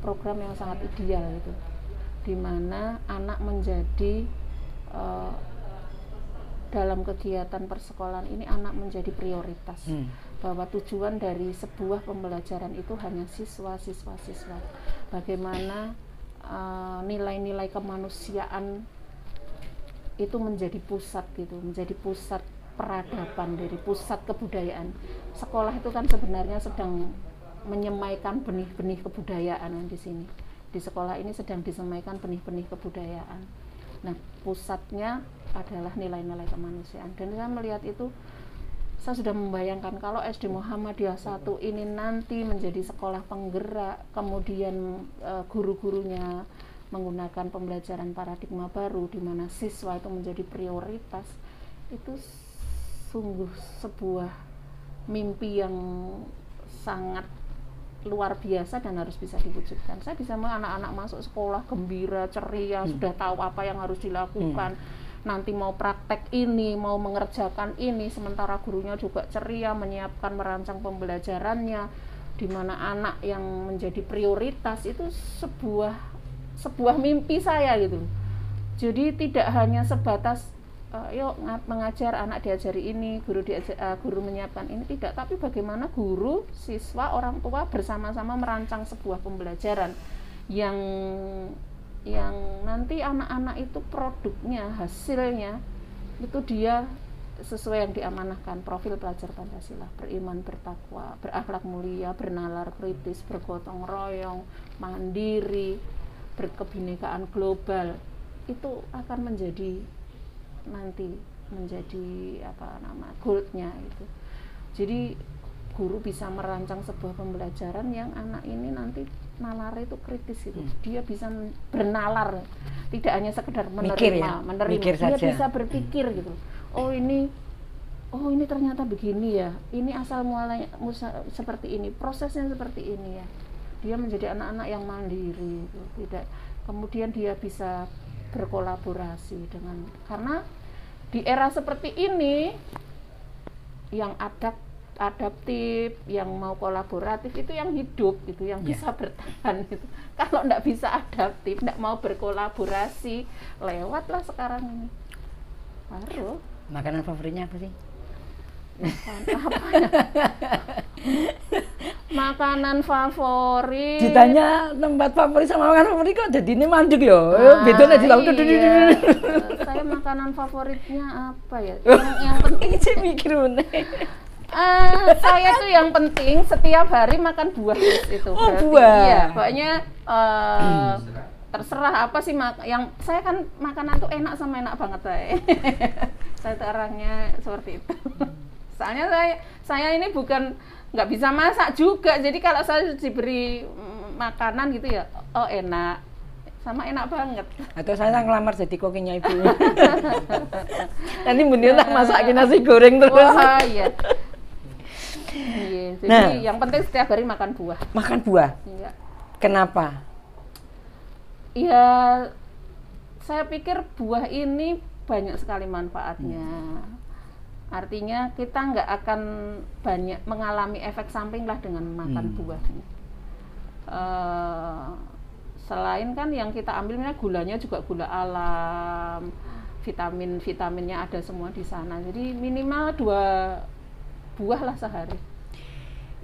S2: program yang sangat ideal itu, di mana anak menjadi dalam kegiatan persekolahan ini anak menjadi prioritas. Bahwa tujuan dari sebuah pembelajaran itu hanya siswa. Bagaimana nilai-nilai kemanusiaan itu menjadi pusat gitu, menjadi pusat peradaban, dari pusat kebudayaan. Sekolah itu kan sebenarnya sedang menyemaikan benih-benih kebudayaan di sini. Di sekolah ini sedang disemaikan benih-benih kebudayaan. Nah, pusatnya adalah nilai-nilai kemanusiaan. Dan saya melihat itu, saya sudah membayangkan kalau SD Muhammadiyah 1 ini nanti menjadi sekolah penggerak, kemudian guru-gurunya menggunakan pembelajaran paradigma baru di mana siswa itu menjadi prioritas, itu sungguh sebuah mimpi yang sangat luar biasa dan harus bisa diwujudkan. Saya bisa melihat anak-anak masuk sekolah gembira, ceria, sudah tahu apa yang harus dilakukan. Nanti mau praktek ini, mau mengerjakan ini, sementara gurunya juga ceria menyiapkan, merancang pembelajarannya, di mana anak yang menjadi prioritas itu sebuah mimpi saya gitu. Jadi tidak hanya sebatas yuk mengajar, anak diajari ini, guru menyiapkan ini, tidak, tapi bagaimana guru, siswa, orang tua bersama-sama merancang sebuah pembelajaran yang nanti anak-anak itu produknya, hasilnya itu dia sesuai yang diamanahkan, profil pelajar Pancasila, beriman, bertakwa, berakhlak mulia, bernalar kritis, bergotong royong, mandiri, berkebinekaan global. Itu akan menjadi nanti goalnya itu. Jadi guru bisa merancang sebuah pembelajaran yang anak ini nanti nalar itu kritis itu. Dia bisa bernalar, tidak hanya sekedar menerima,
S1: Mikir
S2: dia
S1: saja.
S2: bisa berpikir gitu. Oh ini ternyata begini ya. Ini asal mulanya seperti ini, prosesnya seperti ini ya. Dia menjadi anak-anak yang mandiri gitu. Tidak, kemudian dia bisa berkolaborasi karena di era seperti ini yang adaptif, yang mau kolaboratif itu yang hidup gitu, yang bisa bertahan gitu. Kalau enggak bisa adaptif, enggak mau berkolaborasi, lewatlah sekarang ini. Baru
S1: Makanan favoritnya apa sih?
S2: Makanan favorit.
S1: Ditanya tempat favorit sama makanan favorit kok jadi ini mandek ya. Bedanya di laut.
S2: Saya makanan favoritnya apa ya? Yang penting
S1: Saya mikir bener.
S2: Saya tuh yang penting setiap hari makan buah itu.
S1: Oh, buah.
S2: Iya, pokoknya terserah apa sih yang saya kan makanan tuh enak sama enak banget saya. Saya tuh orangnya seperti itu. Soalnya saya ini bukan nggak bisa masak juga, jadi kalau saya diberi makanan gitu ya, oh enak, sama enak banget. Atau
S1: saya ngelamar jadi kokinya ibu. Nanti bunda tak masakin nasi goreng terus.
S2: Wah iya. Jadi yang penting setiap hari makan buah.
S1: Makan buah?
S2: Iya.
S1: Kenapa?
S2: Ya, saya pikir buah ini banyak sekali manfaatnya. Artinya kita nggak akan banyak mengalami efek samping lah dengan makan buah. Selain kan yang kita ambil gulanya juga gula alam, vitaminnya ada semua di sana. Jadi minimal 2 buah lah sehari.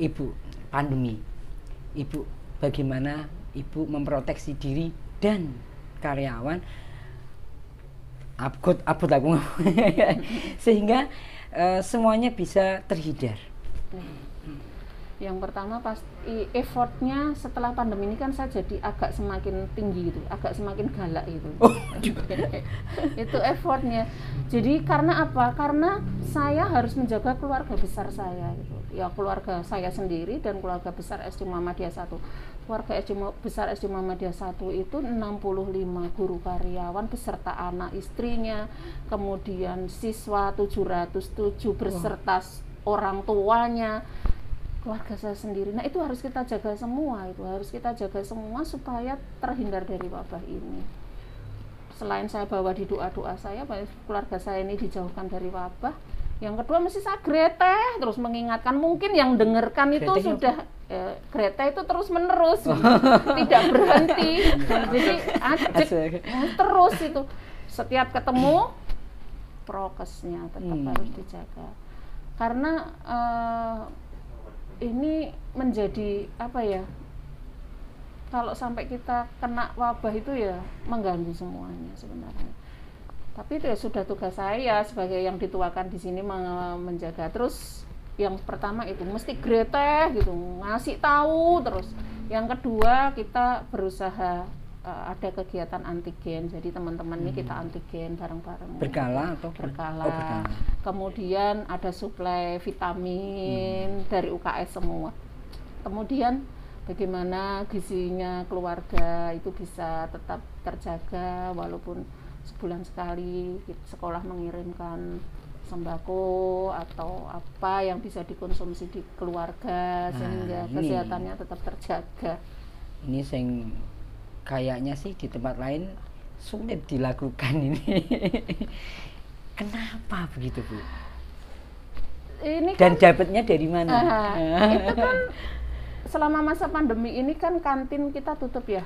S1: Ibu, pandemi, Ibu bagaimana Ibu memproteksi diri dan karyawan abot aku sehingga semuanya bisa terhindar?
S2: Yang pertama pasti effortnya setelah pandemi ini kan saya jadi agak semakin tinggi gitu, agak semakin galak gitu. Itu effortnya. Jadi karena apa? Karena saya harus menjaga keluarga besar saya gitu. Ya keluarga saya sendiri dan keluarga besar SD Muhammadiyah 1. Keluarga besar SD Muhammadiyah 1 itu 65 guru karyawan beserta anak istrinya, kemudian siswa 707 beserta orang tuanya, keluarga saya sendiri. Nah itu harus kita jaga semua, supaya terhindar dari wabah ini. Selain saya bawa di doa-doa saya, keluarga saya ini dijauhkan dari wabah. Yang kedua mesti saya greteh terus mengingatkan, mungkin yang dengarkan itu greteh sudah greteh itu terus menerus tidak berhenti. Jadi terus itu setiap ketemu prokesnya tetap harus dijaga. Karena ini menjadi apa ya, kalau sampai kita kena wabah itu ya mengganggu semuanya sebenarnya. Tapi itu ya sudah tugas saya sebagai yang dituakan di sini menjaga. Terus yang pertama itu mesti greteh gitu, ngasih tahu terus. Yang kedua kita berusaha ada kegiatan antigen, jadi teman-teman ini kita antigen bareng-bareng.
S1: Berkala atau
S2: berkala. Kemudian ada suplai vitamin dari UKS semua. Kemudian bagaimana gizinya keluarga itu bisa tetap terjaga walaupun sebulan sekali sekolah mengirimkan sembako atau apa yang bisa dikonsumsi di keluarga sehingga kesehatannya tetap terjaga.
S1: Ini yang kayaknya sih di tempat lain sulit dilakukan ini. Kenapa begitu, Bu?
S2: Ini
S1: dan kan, dapatnya dari mana?
S2: Itu kan selama masa pandemi ini kan kantin kita tutup ya.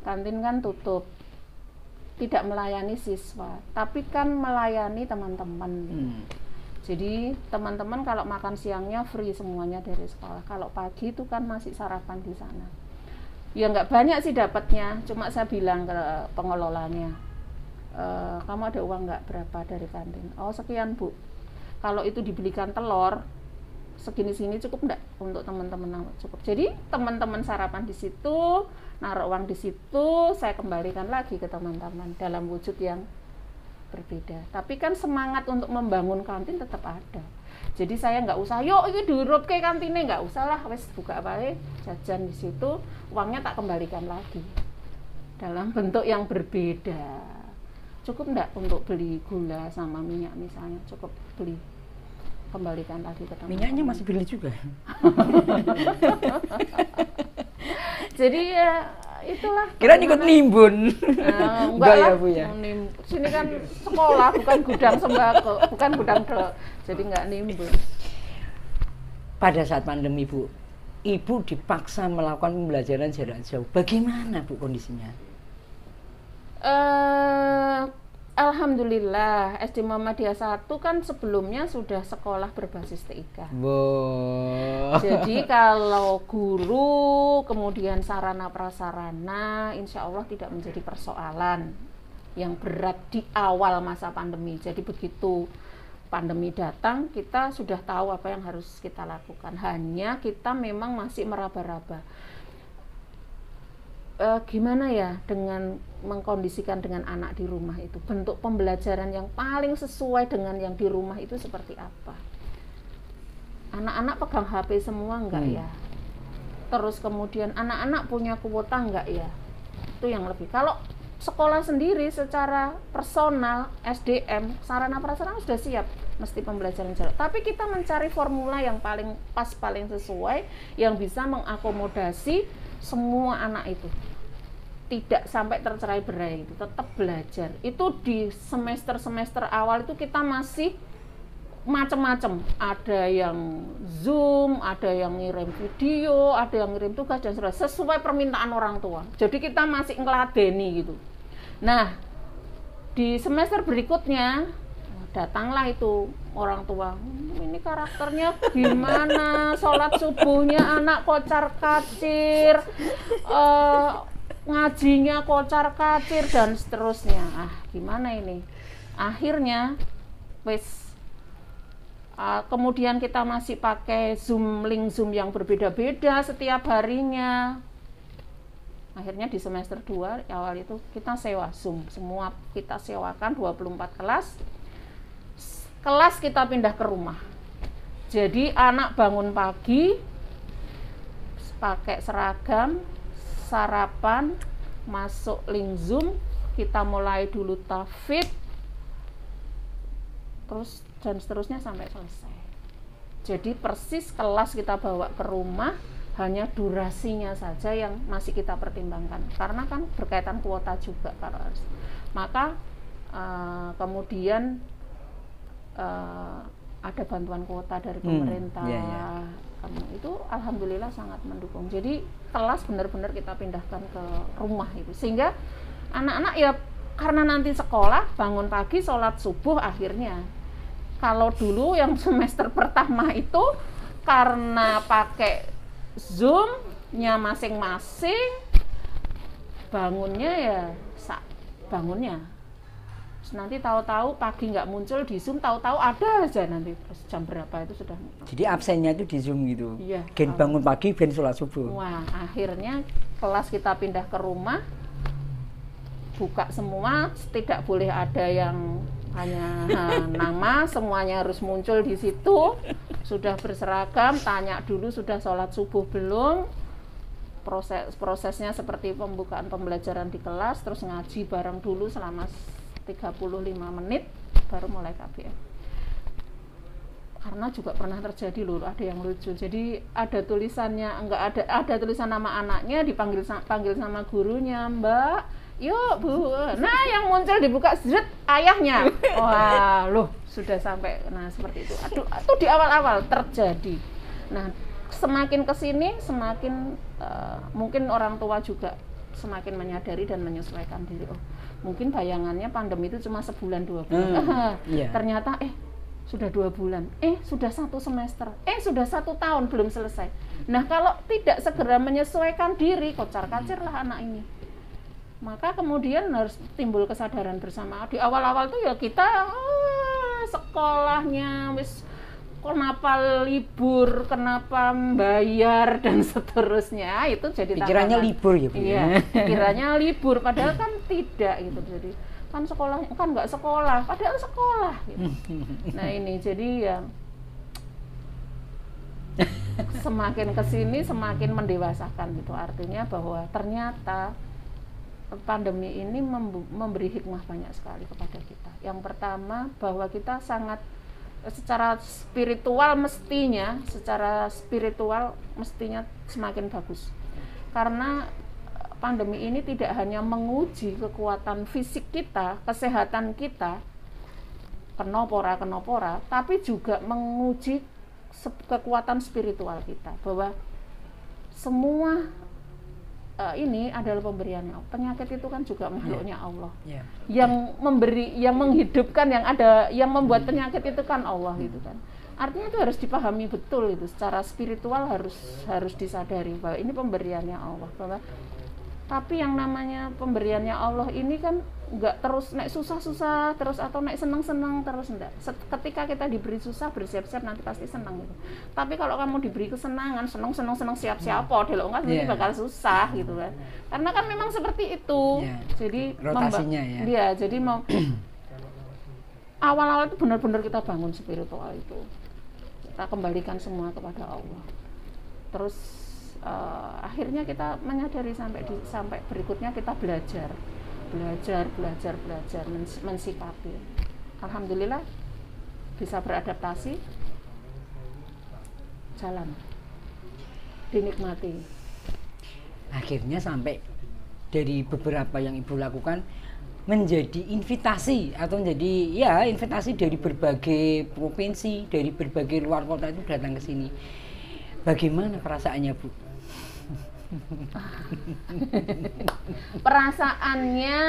S2: Kantin kan tutup. Tidak melayani siswa, tapi kan melayani teman-teman. Jadi teman-teman kalau makan siangnya free semuanya dari sekolah. Kalau pagi itu kan masih sarapan di sana. Ya nggak banyak sih dapatnya, cuma saya bilang ke pengelolanya, kamu ada uang nggak berapa dari kantin? Oh sekian Bu. Kalau itu dibelikan telur segini-segini cukup enggak untuk teman-teman? Cukup. Jadi teman-teman sarapan di situ, naruh uang di situ, saya kembalikan lagi ke teman-teman dalam wujud yang berbeda. Tapi kan semangat untuk membangun kantin tetap ada. Jadi saya nggak usah, yuk ini diurut ke kantinnya, nggak usah lah, wes buka apa jajan di situ, uangnya tak kembalikan lagi dalam bentuk yang berbeda. Cukup enggak untuk beli gula sama minyak misalnya, cukup beli, kembalikan lagi ke teman-teman.
S1: Minyaknya masih beli juga.
S2: Jadi ya itulah.
S1: Kira ikut nimbun.
S2: Enggak ya Bu ya. Sini kan sekolah bukan gudang sembako, bukan gudang dok. Jadi enggak nimbun.
S1: Pada saat pandemi Bu, Ibu dipaksa melakukan pembelajaran jarak jauh. Bagaimana Bu kondisinya?
S2: Alhamdulillah SD Muhammadiyah 1 kan sebelumnya sudah sekolah berbasis TIK.
S1: Wow.
S2: Jadi kalau guru kemudian sarana prasarana insya Allah tidak menjadi persoalan yang berat di awal masa pandemi. Jadi begitu pandemi datang kita sudah tahu apa yang harus kita lakukan. Hanya kita memang masih meraba-raba. Gimana ya dengan mengkondisikan dengan anak di rumah itu, bentuk pembelajaran yang paling sesuai dengan yang di rumah itu seperti apa? Anak-anak pegang HP semua enggak ya? Terus kemudian anak-anak punya kuota enggak ya? Itu yang lebih. Kalau sekolah sendiri secara personal SDM sarana prasarana sudah siap mesti pembelajaran jarak, tapi kita mencari formula yang paling pas, paling sesuai yang bisa mengakomodasi semua anak itu, tidak sampai tercerai-berai, itu tetap belajar. Itu di semester awal itu kita masih macam-macam, ada yang Zoom, ada yang ngirim video, ada yang ngirim tugas dan sebagainya sesuai permintaan orang tua. Jadi kita masih ngeladeni gitu. Nah, di semester berikutnya datanglah itu orang tua, ini karakternya gimana, sholat subuhnya anak kocar-kacir, ngajinya kocar-kacir dan seterusnya. Gimana ini? Akhirnya kemudian kita masih pakai link Zoom yang berbeda-beda setiap harinya. Akhirnya di semester 2 awal itu kita sewa Zoom, semua kita sewakan 24 kelas. Kelas kita pindah ke rumah. Jadi anak bangun pagi, pakai seragam, sarapan, masuk link Zoom, kita mulai dulu tahfidz, terus dan seterusnya sampai selesai. Jadi persis kelas kita bawa ke rumah, hanya durasinya saja yang masih kita pertimbangkan karena kan berkaitan kuota juga kalau harus. Maka kemudian ada bantuan kuota dari pemerintah. Itu alhamdulillah sangat mendukung. Jadi kelas benar-benar kita pindahkan ke rumah itu sehingga anak-anak ya karena nanti sekolah bangun pagi sholat subuh akhirnya. Kalau dulu yang semester pertama itu karena pakai Zoom-nya masing-masing, bangunnya ya bangunnya. Terus nanti tahu-tahu pagi nggak muncul di Zoom, tahu-tahu ada aja nanti terus jam berapa itu sudah.
S1: Jadi absennya itu di Zoom gitu.
S2: Iya.
S1: Gen bangun pagi, gen sholat subuh.
S2: Wah, akhirnya kelas kita pindah ke rumah, buka semua, tidak boleh ada yang hanya nama, semuanya harus muncul di situ. Sudah berseragam, tanya dulu sudah sholat subuh belum, prosesnya seperti pembukaan pembelajaran di kelas, terus ngaji bareng dulu selama 35 menit, baru mulai KBM. Karena juga pernah terjadi loh, ada yang lucu, jadi ada tulisannya, ada tulisan nama anaknya, panggil sama gurunya, Mbak, yuk Bu, nah yang muncul dibuka zret ayahnya. Wah loh, sudah sampai, nah seperti itu. Aduh, itu di awal-awal terjadi. Nah semakin kesini semakin mungkin orang tua juga semakin menyadari dan menyesuaikan diri. Oh mungkin bayangannya pandemi itu cuma sebulan 2 bulan. Ternyata sudah 2 bulan, sudah 1 semester, sudah 1 tahun belum selesai. Nah kalau tidak segera menyesuaikan diri, kocar-kacir lah anak ini. Maka kemudian harus timbul kesadaran bersama. Di awal-awal tuh ya kita sekolahnya wis kenapa libur, kenapa bayar dan seterusnya, itu jadi
S1: pikirannya libur ya Bu.
S2: Iya, pikirannya libur padahal kan tidak gitu. Jadi kan sekolah kan nggak sekolah, padahal sekolah gitu. Nah ini jadi ya semakin kesini semakin mendewasakan gitu, artinya bahwa ternyata pandemi ini memberi hikmah banyak sekali kepada kita. Yang pertama bahwa kita sangat secara spiritual mestinya semakin bagus. Karena pandemi ini tidak hanya menguji kekuatan fisik kita, kesehatan kita, kenopora, tapi juga menguji kekuatan spiritual kita. Bahwa semua ini adalah pemberiannya. Penyakit itu kan juga makhluknya Allah. Yang memberi, yang menghidupkan, yang membuat penyakit itu kan Allah gitu kan. Artinya itu harus dipahami betul itu, secara spiritual harus disadari bahwa ini pemberiannya Allah. Bahwa tapi yang namanya pemberiannya Allah ini kan nggak terus naik susah-susah terus atau naik senang-senang terus, enggak. Ketika kita diberi susah, bersiap-siap nanti pasti senang gitu. Tapi kalau kamu diberi kesenangan, senang siap-siap delok enggak nanti bakal susah gitu kan. Karena kan memang seperti itu. Jadi
S1: rotasinya
S2: jadi mau awal-awal itu benar-benar kita bangun spiritual itu. Kita kembalikan semua kepada Allah. Terus akhirnya kita menyadari sampai berikutnya kita belajar mensikapi. Alhamdulillah bisa beradaptasi, jalan, dinikmati.
S1: Akhirnya sampai dari beberapa yang Ibu lakukan menjadi invitasi atau menjadi ya invitasi dari berbagai provinsi, dari berbagai luar kota itu datang ke sini. Bagaimana perasaannya, Bu?
S2: Perasaannya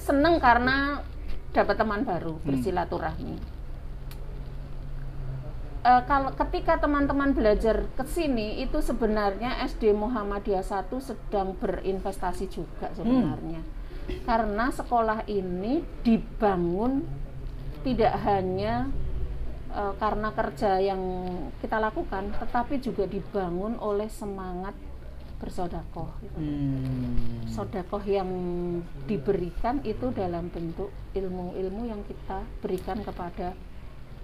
S2: seneng karena dapat teman baru, bersilaturahmi. Kalau ketika teman-teman belajar ke sini itu sebenarnya SD Muhammadiyah 1 sedang berinvestasi juga sebenarnya. Karena sekolah ini dibangun tidak hanya karena kerja yang kita lakukan, tetapi juga dibangun oleh semangat bersodakoh. Sodakoh yang diberikan itu dalam bentuk ilmu-ilmu yang kita berikan kepada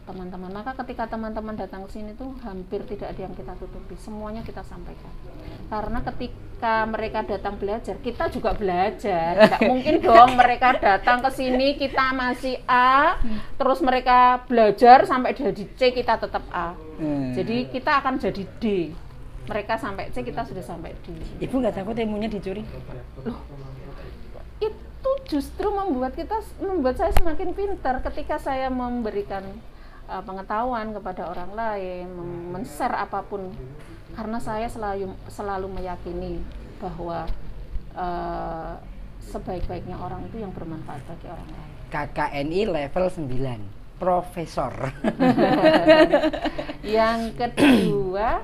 S2: teman-teman. Maka ketika teman-teman datang ke sini tuh hampir tidak ada yang kita tutupi, semuanya kita sampaikan. Karena ketika mereka datang belajar, kita juga belajar. Nggak mungkin dong mereka datang ke sini kita masih A, terus mereka belajar sampai jadi C, kita tetap A. Jadi kita akan jadi D. Mereka sampai C, kita sudah sampai D.
S1: Ibu nggak takut ilmunya dicuri?
S2: Loh, itu justru membuat saya semakin pintar ketika saya memberikan pengetahuan kepada orang lain, men-share apapun, karena saya selalu meyakini bahwa sebaik-baiknya orang itu yang bermanfaat bagi orang lain.
S1: KKNI level 9, profesor.
S2: Yang kedua,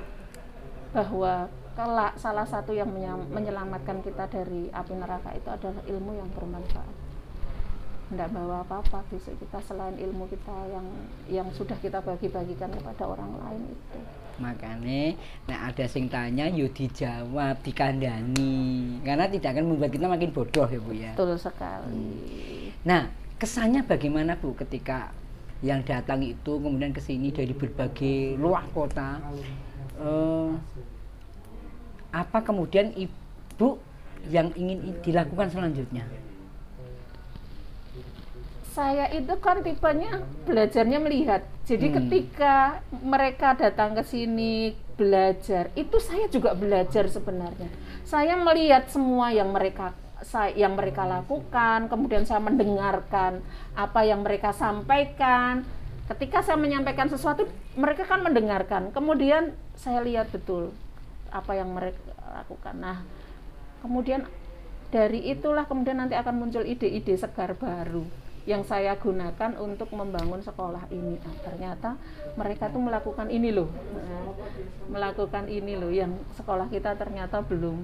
S2: bahwa kelak salah satu yang menyelamatkan kita dari api neraka itu adalah ilmu yang bermanfaat. Tidak bawa apa-apa besok kita selain ilmu kita yang sudah kita bagi-bagikan kepada orang lain itu.
S1: Makanya nah ada sing tanya yo dijawab, dikandani, karena tidak akan membuat kita makin bodoh ya Bu ya.
S2: Betul sekali.
S1: Nah kesannya bagaimana Bu ketika yang datang itu kemudian ke sini dari berbagai luar kota, apa kemudian Ibu yang ingin dilakukan selanjutnya?
S2: Saya itu kan tipenya belajarnya melihat. Jadi ketika mereka datang ke sini belajar, itu saya juga belajar sebenarnya. Saya melihat semua yang mereka lakukan, kemudian saya mendengarkan apa yang mereka sampaikan. Ketika saya menyampaikan sesuatu, mereka kan mendengarkan. Kemudian saya lihat betul apa yang mereka lakukan. Nah, kemudian dari itulah kemudian nanti akan muncul ide-ide segar baru yang saya gunakan untuk membangun sekolah ini. Nah, ternyata mereka tuh melakukan ini loh, yang sekolah kita ternyata belum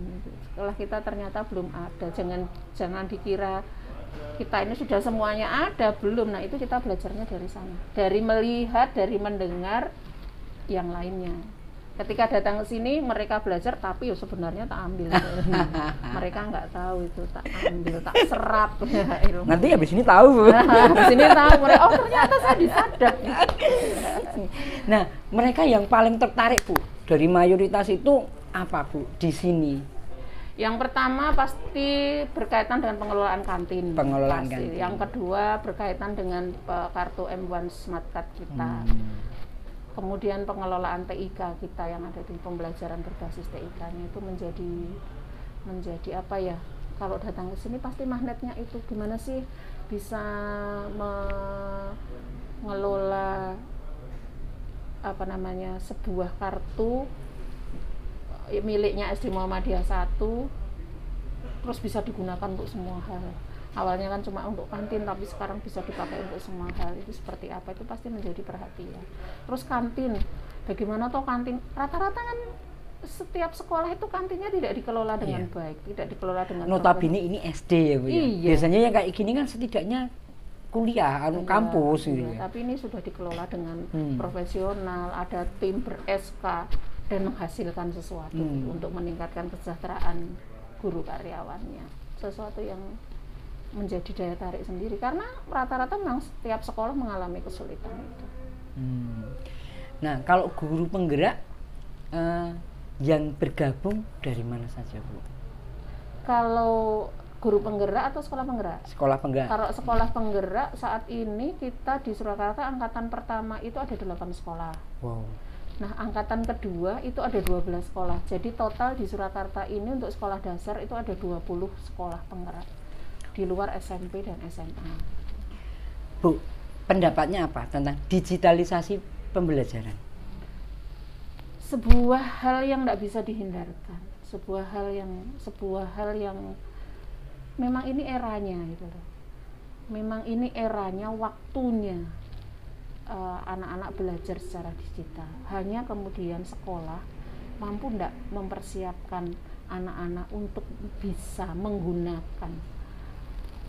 S2: ada. Jangan dikira kita ini sudah semuanya ada, belum. Nah itu kita belajarnya dari sana, dari melihat, dari mendengar yang lainnya. Ketika datang ke sini mereka belajar, tapi sebenarnya tak ambil. Mereka nggak tahu itu, tak ambil, tak serap.
S1: Nanti habis ini tahu.
S2: Habis ini tahu mereka, oh ternyata saya disadap.
S1: Nah, mereka yang paling tertarik Bu dari mayoritas itu apa Bu di sini?
S2: Yang pertama pasti berkaitan dengan pengelolaan kantin. Kantin. Yang kedua berkaitan dengan kartu M1 Smart Card kita. Kemudian pengelolaan TIK kita yang ada di pembelajaran berbasis TIK-nya itu menjadi apa ya? Kalau datang ke sini pasti magnetnya itu gimana sih bisa mengelola sebuah kartu miliknya SD Muhammadiyah 1 terus bisa digunakan untuk semua hal. Awalnya kan cuma untuk kantin, tapi sekarang bisa dipakai untuk semua hal. Itu seperti apa, itu pasti menjadi perhatian. Terus kantin, bagaimana toh kantin? Rata-rata kan setiap sekolah itu kantinnya tidak dikelola dengan baik, tidak dikelola dengan
S1: notabene ini SD ya Bu ya? Iya. Biasanya yang kayak gini kan setidaknya kuliah, kampus gitu ya.
S2: Tapi ini sudah dikelola dengan profesional, ada tim ber-SK dan menghasilkan sesuatu untuk meningkatkan kesejahteraan guru karyawannya. Sesuatu yang menjadi daya tarik sendiri, karena rata-rata memang setiap sekolah mengalami kesulitan itu.
S1: Nah, kalau guru penggerak yang bergabung dari mana saja Bu?
S2: Kalau guru penggerak atau sekolah penggerak?
S1: Sekolah penggerak.
S2: Kalau sekolah penggerak saat ini kita di Surakarta angkatan pertama itu ada 8 sekolah.
S1: Wow.
S2: Nah, angkatan kedua itu ada 12 sekolah. Jadi total di Surakarta ini untuk sekolah dasar itu ada 20 sekolah penggerak. di luar SMP dan SMA.
S1: Bu, pendapatnya apa tentang digitalisasi pembelajaran?
S2: Sebuah hal yang tidak bisa dihindarkan, sebuah hal yang memang ini eranya gitu loh. Memang ini eranya, waktunya anak-anak belajar secara digital. Hanya kemudian sekolah mampu tidak mempersiapkan anak-anak untuk bisa menggunakan,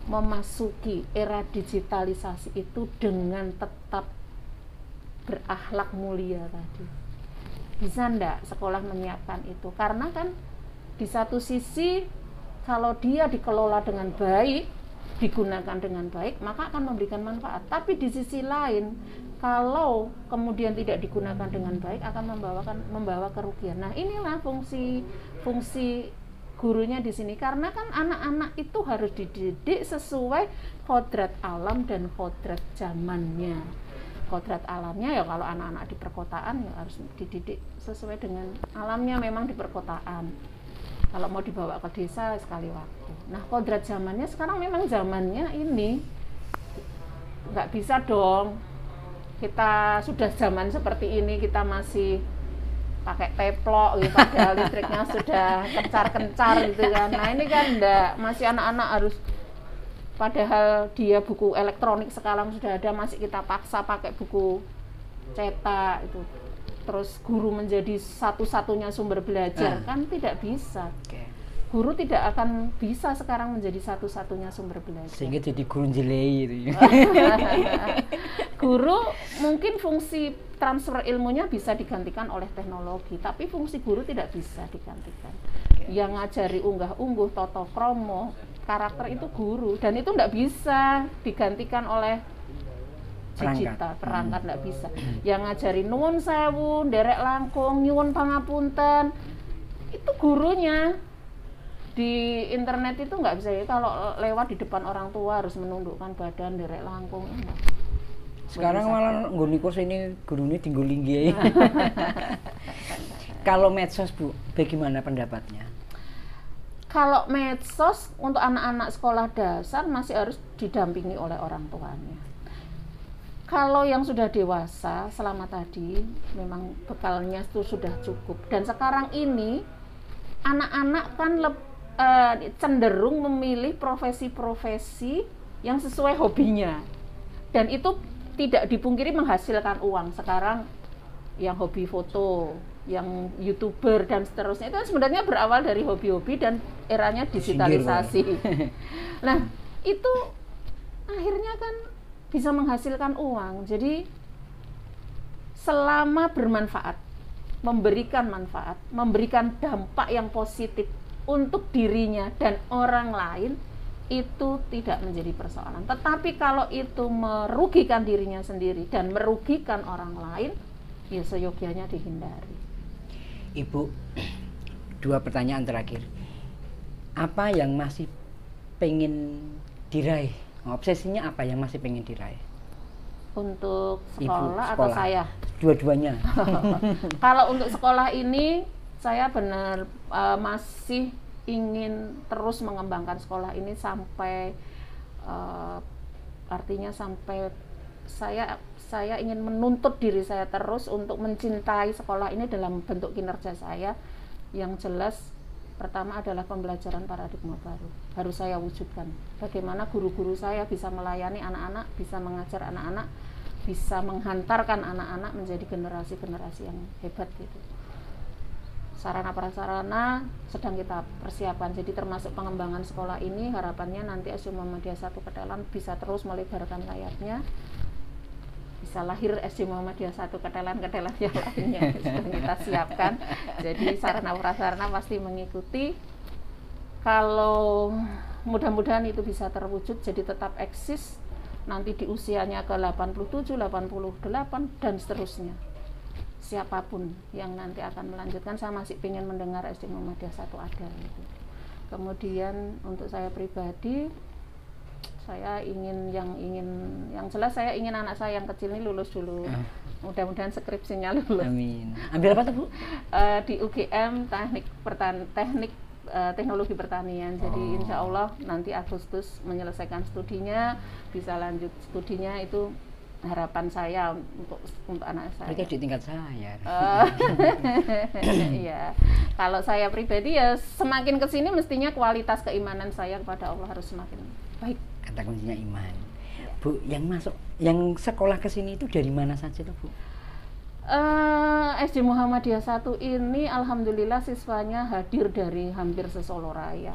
S2: memasuki era digitalisasi itu dengan tetap berakhlak mulia tadi. Bisa enggak sekolah menyiapkan itu? Karena kan di satu sisi kalau dia dikelola dengan baik, digunakan dengan baik, maka akan memberikan manfaat. Tapi di sisi lain, kalau kemudian tidak digunakan dengan baik, akan membawa kerugian. Nah, inilah fungsi gurunya di sini, karena kan anak-anak itu harus dididik sesuai kodrat alam dan kodrat zamannya. Kodrat alamnya ya kalau anak-anak di perkotaan ya harus dididik sesuai dengan alamnya, memang di perkotaan. Kalau mau dibawa ke desa sekali waktu. Nah, kodrat zamannya sekarang memang zamannya ini nggak bisa dong. Kita sudah zaman seperti ini kita masih pakai teplok gitu, padahal listriknya sudah kencar-kencar gitu kan. Nah, ini kan enggak, masih anak-anak harus, padahal dia buku elektronik sekarang sudah ada, masih kita paksa pakai buku cetak itu. Terus guru menjadi satu-satunya sumber belajar, kan tidak bisa. Guru tidak akan bisa sekarang menjadi satu-satunya sumber belajar.
S1: Sehingga jadi guru jelei gitu.
S2: Guru mungkin fungsi transfer ilmunya bisa digantikan oleh teknologi, tapi fungsi guru tidak bisa digantikan. Yang ngajari unggah-ungguh, toto kromo, karakter itu guru, dan itu tidak bisa digantikan oleh digital, perangkat tidak bisa. Yang ngajari nuwun sewu, nderek langkung, nyuwun pangapunten, itu gurunya. Di internet itu nggak bisa ya, kalau lewat di depan orang tua harus menundukkan badan, nderek langkung.
S1: Sekarang malah nggone kos ini gurunya tinggal tinggi. Kalau medsos, Bu, bagaimana pendapatnya?
S2: Kalau medsos untuk anak-anak sekolah dasar masih harus didampingi oleh orang tuanya. Kalau yang sudah dewasa, selama tadi memang bekalnya itu sudah cukup. Dan sekarang ini anak-anak kan cenderung memilih profesi-profesi yang sesuai hobinya. Dan itu tidak dipungkiri menghasilkan uang. Sekarang yang hobi foto, yang YouTuber dan seterusnya itu sebenarnya berawal dari hobi-hobi dan eranya digitalisasi. Nah, itu akhirnya kan bisa menghasilkan uang. Jadi selama bermanfaat, memberikan manfaat, memberikan dampak yang positif untuk dirinya dan orang lain, itu tidak menjadi persoalan. Tetapi kalau itu merugikan dirinya sendiri dan merugikan orang lain, ya seyogyanya dihindari.
S1: Ibu, 2 pertanyaan terakhir. Apa yang masih pengen diraih? Obsesinya apa yang masih pengen diraih?
S2: Untuk
S1: Ibu,
S2: sekolah atau saya?
S1: Dua-duanya.
S2: Kalau untuk sekolah ini, saya benar masih ingin terus mengembangkan sekolah ini sampai artinya sampai saya ingin menuntut diri saya terus untuk mencintai sekolah ini dalam bentuk kinerja saya. Yang jelas pertama adalah pembelajaran paradigma baru harus saya wujudkan. Bagaimana guru-guru saya bisa melayani anak-anak, bisa mengajar anak-anak, bisa menghantarkan anak-anak menjadi generasi-generasi yang hebat gitu. Sarana prasarana sedang kita persiapkan, jadi termasuk pengembangan sekolah ini harapannya nanti SD Muhammadiyah 1 Ketelan bisa terus melebarkan sayapnya, bisa lahir SD Muhammadiyah 1 Ketelan yang lainnya sedang kita siapkan. Jadi sarana prasarana pasti mengikuti. Kalau mudah-mudahan itu bisa terwujud, jadi tetap eksis nanti di usianya ke 87, 88 dan seterusnya. Siapapun yang nanti akan melanjutkan, saya masih ingin mendengar SD Muhammadiyah 1 ada gitu. Kemudian untuk saya pribadi, saya ingin yang jelas saya ingin anak saya yang kecil ini lulus dulu. Mudah-mudahan skripsinya lulus.
S1: Amin. Ambil apa tuh, Bu?
S2: Di UGM teknik teknologi pertanian. Jadi insya Allah nanti Agustus menyelesaikan studinya, bisa lanjut studinya, itu harapan saya untuk anak saya.
S1: Itu di tingkat saya.
S2: Iya. Kalau saya pribadi ya semakin kesini mestinya kualitas keimanan saya kepada Allah harus semakin baik.
S1: Kata kuncinya iman. Bu, yang sekolah ke sini itu dari mana saja tuh, Bu?
S2: SD Muhammadiyah 1 ini alhamdulillah siswanya hadir dari hampir Sesolo Raya.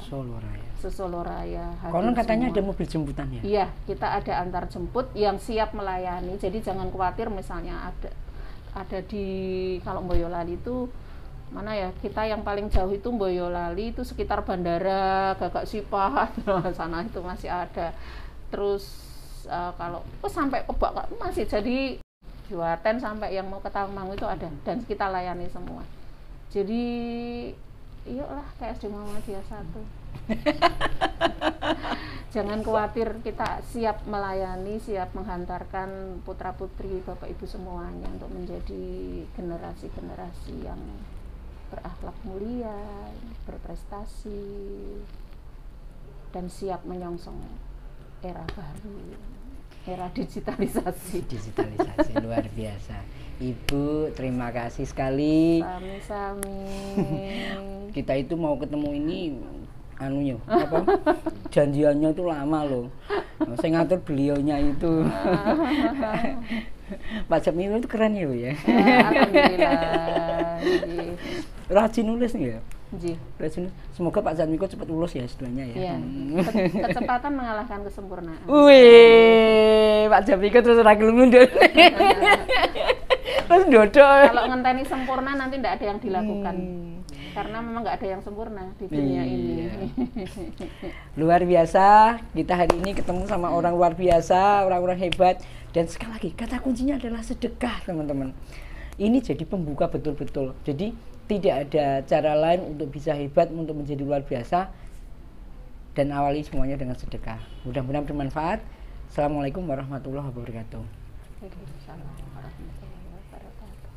S2: Sesolo Raya.
S1: Konon katanya
S2: semua.
S1: ada mobil jemputan ya?
S2: Iya, kita ada antar jemput yang siap melayani. Jadi jangan khawatir misalnya ada di kalau Boyolali itu mana ya, kita yang paling jauh itu Boyolali itu sekitar bandara Gagak Sipah sana itu masih ada. Terus kalau sampai ke Bak masih, jadi Juwaten sampai yang mau ke Tawangmangu itu ada dan kita layani semua. Jadi iyalah kayak SD Muhammadiyah 1. Jangan khawatir, kita siap melayani, siap menghantarkan putra putri Bapak Ibu semuanya untuk menjadi generasi-generasi yang berakhlak mulia, berprestasi, dan siap menyongsong era baru, era digitalisasi.
S1: Digitalisasi luar biasa. Ibu, terima kasih sekali.
S2: Sami-sami.
S1: Kita itu mau ketemu ini janjiannya itu lama loh. Saya ngatur beliaunya itu. Pak Jamil itu keren ya, Bu ya.
S2: Alhamdulillah.
S1: Rajin nulis nih ya.
S2: Ji.
S1: Semoga Pak Jamiko cepat lulus ya S2-nya ya.
S2: Iya. Kecepatan mengalahkan kesempurnaan.
S1: Wih, Pak Jamiko terus ragil mundur. Terus dodol.
S2: Kalau ngenteni sempurna nanti tidak ada yang dilakukan. Karena memang nggak ada yang sempurna di dunia ini.
S1: Luar biasa, kita hari ini ketemu sama orang luar biasa, orang-orang hebat. Dan sekali lagi, kata kuncinya adalah sedekah, teman-teman. Ini jadi pembuka betul-betul. Jadi tidak ada cara lain untuk bisa hebat, untuk menjadi luar biasa. Dan awali semuanya dengan sedekah. Mudah-mudahan bermanfaat. Assalamualaikum warahmatullahi wabarakatuh.
S2: Waalaikumsalam warahmatullahi wabarakatuh.